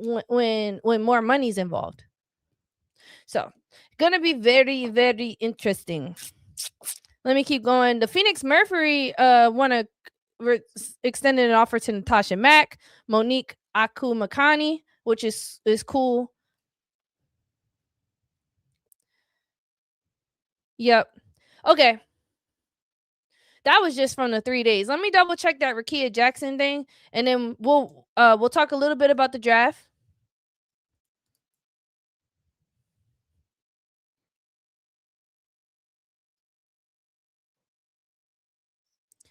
when more money's involved. So, gonna be very, very interesting. Let me keep going. The Phoenix Mercury extended an offer to Natasha Mack, Monique Akumakani, which is cool. Yep. Okay. That was just from the 3 days. Let me double check that Rickea Jackson thing, and then we'll talk a little bit about the draft.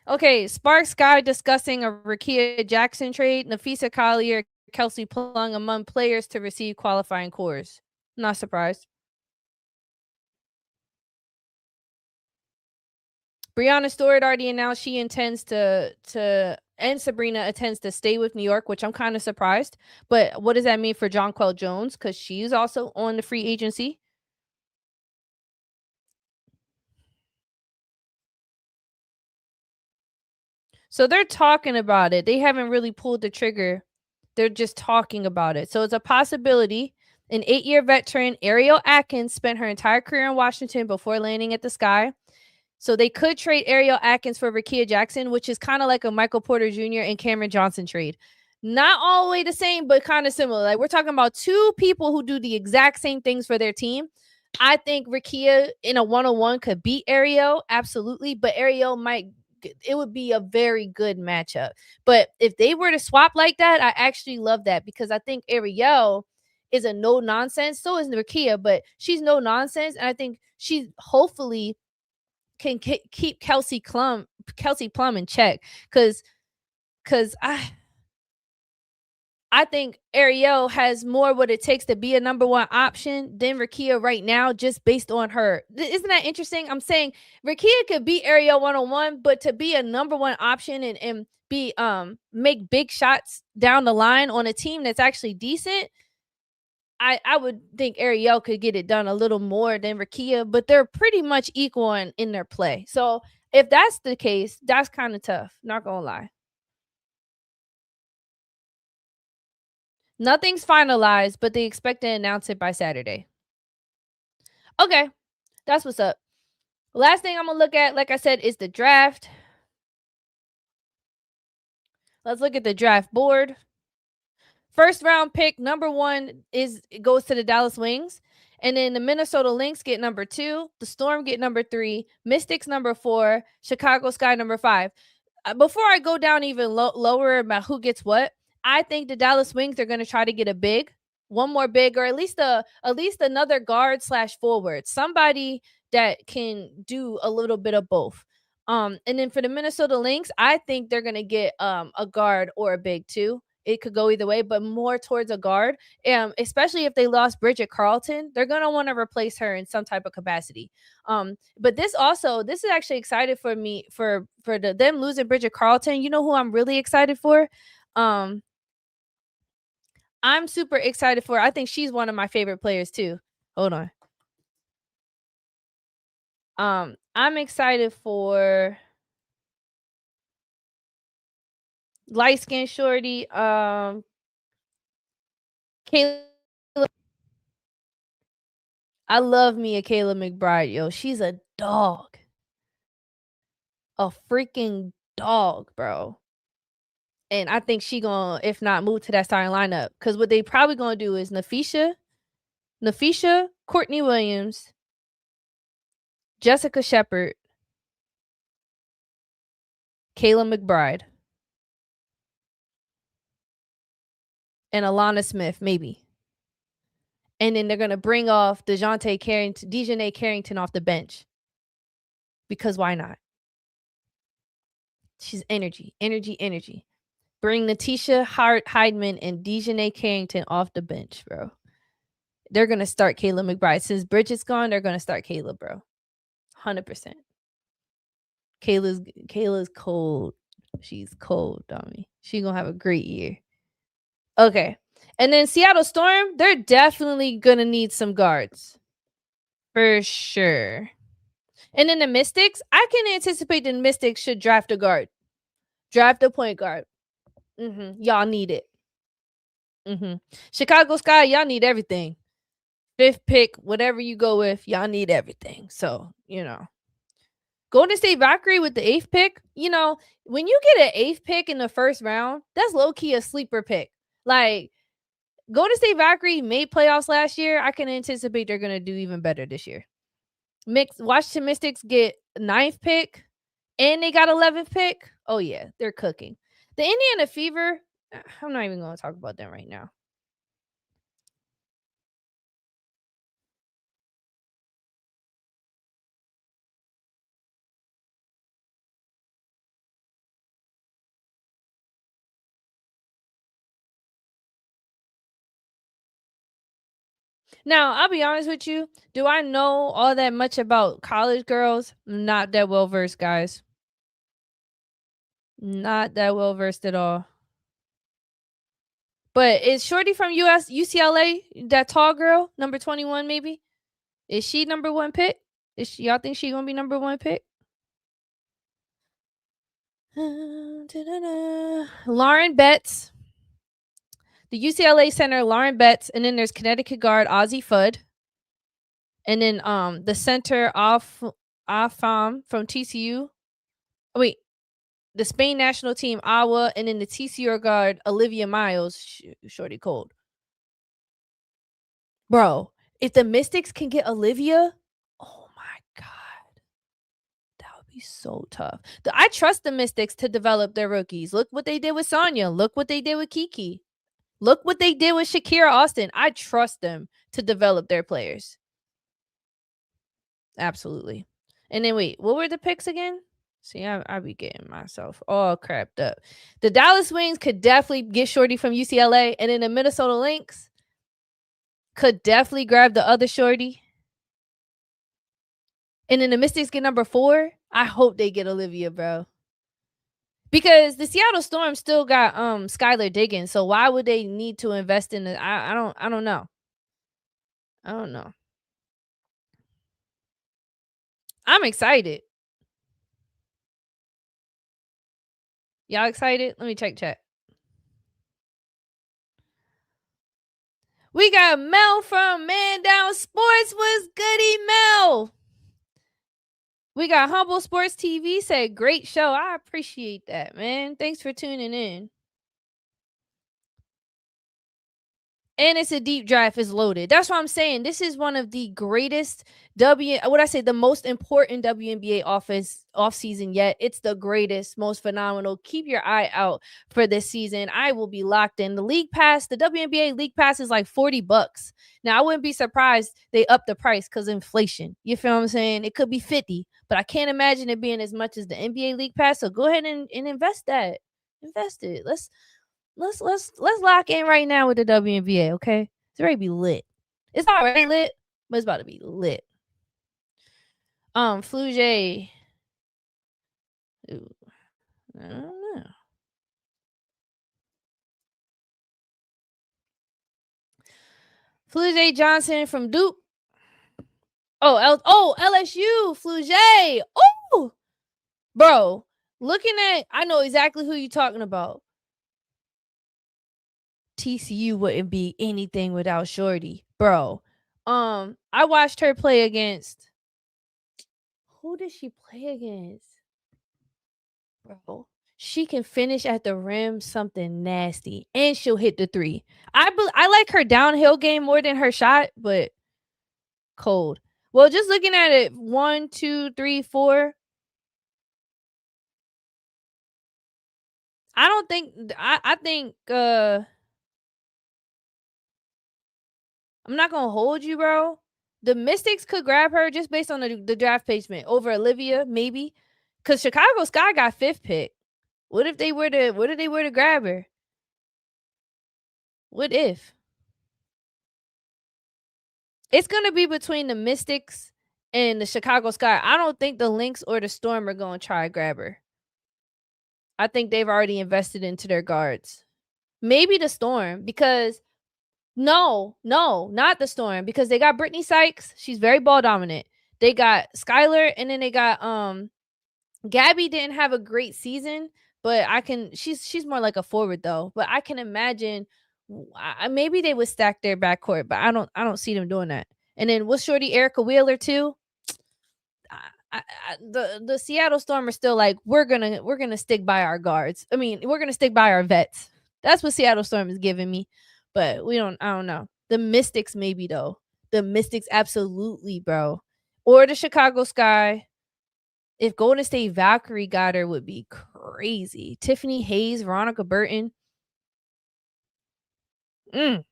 Okay, Sparks Guy discussing a Rickea Jackson trade. Nafisa Collier, Kelsey Plung among players to receive qualifying cores. Not surprised. Brianna Stewart already announced she intends to and Sabrina intends to stay with New York, which I'm kind of surprised. But what does that mean for Jonquel Jones? Because she's also on the free agency. So they're talking about it. They haven't really pulled the trigger. They're just talking about it. So it's a possibility. An 8-year veteran, Ariel Atkins, spent her entire career in Washington before landing at the Sky. So they could trade Ariel Atkins for Rickea Jackson, which is kind of like a Michael Porter Jr. and Cameron Johnson trade. Not all the way the same, but kind of similar. Like, we're talking about two people who do the exact same things for their team. I think Rickea in a 1-on-1 could beat Ariel, absolutely. But Ariel it would be a very good matchup. But if they were to swap like that, I actually love that, because I think Ariel is a no nonsense. So is Nakia, but she's no nonsense, and I think she hopefully can keep Kelsey Plum in check, because I think Ariel has more what it takes to be a number one option than Rakia right now, just based on her. Isn't that interesting? I'm saying Rakia could beat Ariel 1-on-1, but to be a number one option and be make big shots down the line on a team that's actually decent, I would think Ariel could get it done a little more than Rakia, but they're pretty much equal in their play. So if that's the case, that's kind of tough. Not gonna lie. Nothing's finalized, but they expect to announce it by Saturday. Okay, that's what's up. Last thing I'm gonna look at, like I said, is the draft. Let's look at the draft board. First round pick number 1 goes to the Dallas Wings, and then the Minnesota Lynx get number 2, the Storm get number 3, Mystics number 4, Chicago Sky number 5. Before I go down even lower about who gets what, I think the Dallas Wings are going to try to get a big, one more big, or at least another guard slash forward, somebody that can do a little bit of both. And then for the Minnesota Lynx, I think they're going to get a guard or a big too. It could go either way, but more towards a guard. Especially if they lost Bridget Carlton, they're gonna want to replace her in some type of capacity. But this is actually excited for me for them losing Bridget Carlton. You know who I'm really excited for? Um, I'm super excited for. I think she's one of my favorite players too. Hold on. I'm excited for light skin shorty. Kayla. I love me a Kayla McBride, yo. She's a dog. A freaking dog, bro. And I think she gonna, if not, move to that starting lineup. Because what they probably gonna do is Nafisha, Courtney Williams, Jessica Shepard, Kayla McBride, and Alana Smith, maybe. And then they're gonna bring off Dejanay Carrington off the bench. Because why not? She's energy. Bring Natisha Heidman and Dejanay Carrington off the bench, bro. They're gonna start Kayla McBride. Since Bridget's gone, they're gonna start Kayla, bro. 100%. Kayla's cold. She's cold, dummy. She gonna have a great year. Okay. And then Seattle Storm, they're definitely gonna need some guards. For sure. And then the Mystics, I can anticipate the Mystics should draft a guard. Draft a point guard. Y'all need it. Chicago Sky, y'all need everything. 5th pick, whatever you go with, y'all need everything. So, Golden State Valkyrie with the 8th pick, when you get an 8th pick in the first round, that's low-key a sleeper pick. Like, Golden State Valkyrie made playoffs last year. I can anticipate they're going to do even better this year. Washington Mystics get 9th pick, and they got 11th pick. Oh, yeah, they're cooking. The Indiana Fever, I'm not even going to talk about them right now. Now, I'll be honest with you. Do I know all that much about college girls? Not that well versed, guys. Not that well versed at all. But is Shorty from UCLA, that tall girl, number 21 maybe? Is she number 1 pick? Y'all think she gonna be number 1 pick? Lauren Betts. The UCLA center, Lauren Betts, and then there's Connecticut guard Ozzie Fudd. And then the center Afam from TCU. Oh, wait. The Spain national team, Awa, and then the TCU guard, Olivia Miles, shorty cold. Bro, if the Mystics can get Olivia, oh my God. That would be so tough. I trust the Mystics to develop their rookies. Look what they did with Sonya. Look what they did with Kiki. Look what they did with Shakira Austin. I trust them to develop their players. Absolutely. And then wait, what were the picks again? See, I be getting myself all crapped up. The Dallas Wings could definitely get Shorty from UCLA, and then the Minnesota Lynx could definitely grab the other Shorty. And then the Mystics get number 4. I hope they get Olivia, bro. Because the Seattle Storm still got Skylar Diggins, so why would they need to invest in the I don't know. I don't know. I'm excited. Y'all excited? Let me check chat. We got Mel from Man Down Sports. What's goody, Mel? We got Humble Sports TV said, great show. I appreciate that, man. Thanks for tuning in. And it's a deep draft is loaded. That's what I'm saying. This is one of the greatest the most important WNBA off season yet. It's the greatest, most phenomenal. Keep your eye out for this season. I will be locked in. The league pass, the WNBA league pass is like $40. Now I wouldn't be surprised they up the price because inflation. You feel what I'm saying? It could be 50, but I can't imagine it being as much as the NBA league pass. So go ahead and invest that. Invest it. Let's lock in right now with the WNBA, okay? It's ready to be lit. It's already lit, but it's about to be lit. Flugé. Ooh, I don't know. Flugé Johnson from Duke. LSU. Flugé. Oh, bro. Looking at, I know exactly who you're talking about. TCU wouldn't be anything without Shorty, bro. I watched her play against. Who did she play against? Bro, she can finish at the rim something nasty, and she'll hit the 3. I like her downhill game more than her shot, but cold. Well, just looking at it, 1, 2, 3, 4. I don't think I think I'm not gonna hold you, bro. The Mystics could grab her just based on the draft placement over Olivia, maybe. Cause Chicago Sky got 5th pick. What if they were to grab her? What if? It's gonna be between the Mystics and the Chicago Sky. I don't think the Lynx or the Storm are gonna try to grab her. I think they've already invested into their guards. Maybe the Storm, because no, not the Storm, because they got Brittany Sykes. She's very ball dominant. They got Skylar, and then they got Gabby didn't have a great season, but she's more like a forward though. But I can imagine maybe they would stack their backcourt, but I don't see them doing that. And then what's Shorty Erica Wheeler too? The Seattle Storm are still like, we're gonna stick by our guards. I mean, we're gonna stick by our vets. That's what Seattle Storm is giving me. But I don't know. The Mystics maybe though. The Mystics absolutely, bro. Or the Chicago Sky. If Golden State Valkyrie got her, would be crazy. Tiffany Hayes, Veronica Burton. I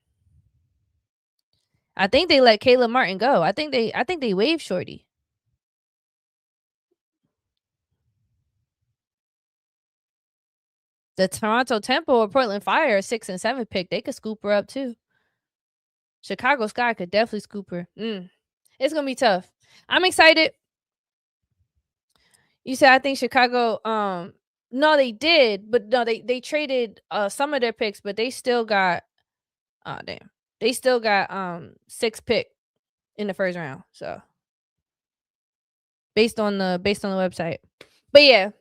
think they let Kayla Martin go. I think they waived Shorty. The Toronto Temple or Portland Fire, 6 and 7 pick, they could scoop her up too. Chicago Sky could definitely scoop her. It's gonna be tough. I'm excited. You said I think Chicago. No, they did, but no, they traded some of their picks, but they still got. Oh damn, they still got 6 pick in the first round. So based on the website, but yeah.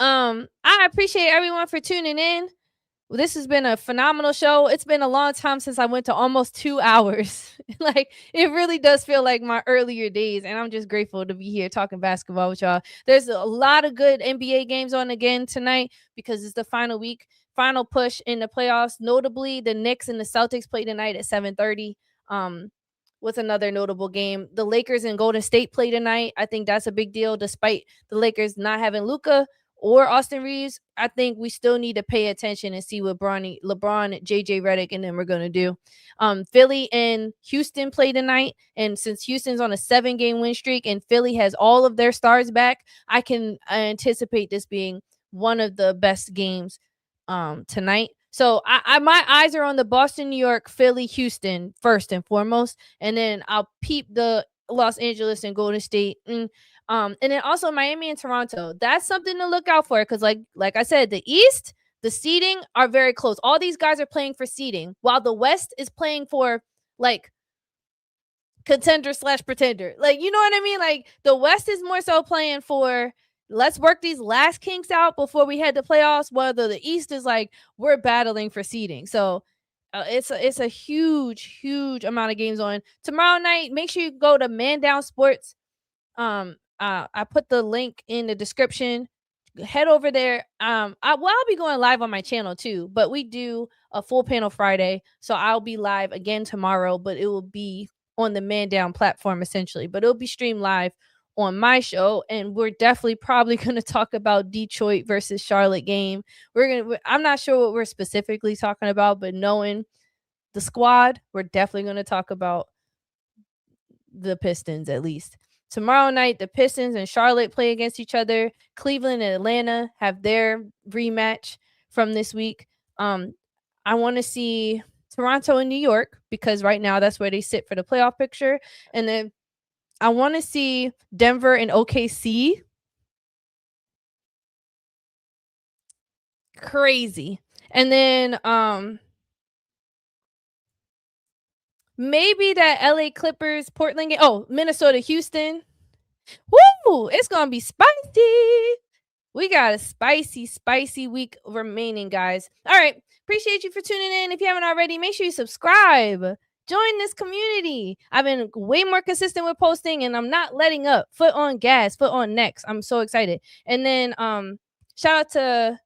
I appreciate everyone for tuning in. This has been a phenomenal show. It's been a long time since I went to almost 2 hours. Like, it really does feel like my earlier days, and I'm just grateful to be here talking basketball with y'all. There's a lot of good NBA games on again tonight because it's the final week, final push in the playoffs. Notably, the Knicks and the Celtics play tonight at 7:30. What's another notable game? The Lakers and Golden State play tonight. I think that's a big deal, despite the Lakers not having Luka or Austin Reeves, I think we still need to pay attention and see what LeBron, JJ Redick, and then we're gonna do. Philly and Houston play tonight, and since Houston's on a 7-game win streak and Philly has all of their stars back, I anticipate this being one of the best games tonight. So my eyes are on the Boston, New York, Philly, Houston first and foremost, and then I'll peep the Los Angeles and Golden State. And then also Miami and Toronto. That's something to look out for because, like I said, the East, the seeding are very close. All these guys are playing for seeding, while the West is playing for like contender/pretender. Like, you know what I mean? Like the West is more so playing for let's work these last kinks out before we head to playoffs. Whether the East is like we're battling for seeding. So it's a huge amount of games on tomorrow night. Make sure you go to Man Down Sports. I put the link in the description. Head over there. I'll be going live on my channel too, but we do a full panel Friday, so I'll be live again tomorrow, but it will be on the Man Down platform essentially, but it'll be streamed live on my show, and we're definitely probably going to talk about Detroit versus Charlotte game. I'm not sure what we're specifically talking about, but knowing the squad, we're definitely going to talk about the Pistons at least. Tomorrow night, the Pistons and Charlotte play against each other. Cleveland and Atlanta have their rematch from this week. I want to see Toronto and New York because right now that's where they sit for the playoff picture. And then I want to see Denver and OKC. Crazy. And then maybe that LA Clippers Portland game. Oh, Minnesota Houston. Woo! It's gonna be spicy. We got a spicy week remaining, guys. All right. Appreciate you for tuning in. If you haven't already, make sure you subscribe. Join this community. I've been way more consistent with posting, and I'm not letting up. Foot on gas, foot on next. I'm so excited. And then shout out to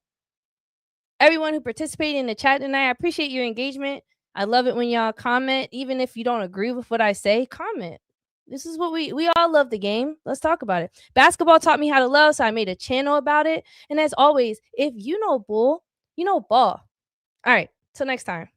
everyone who participated in the chat tonight. I appreciate your engagement. I love it when y'all comment. Even if you don't agree with what I say, comment. This is what we all love the game. Let's talk about it. Basketball taught me how to love, so I made a channel about it. And as always, if you know bull, you know ball. All right, till next time.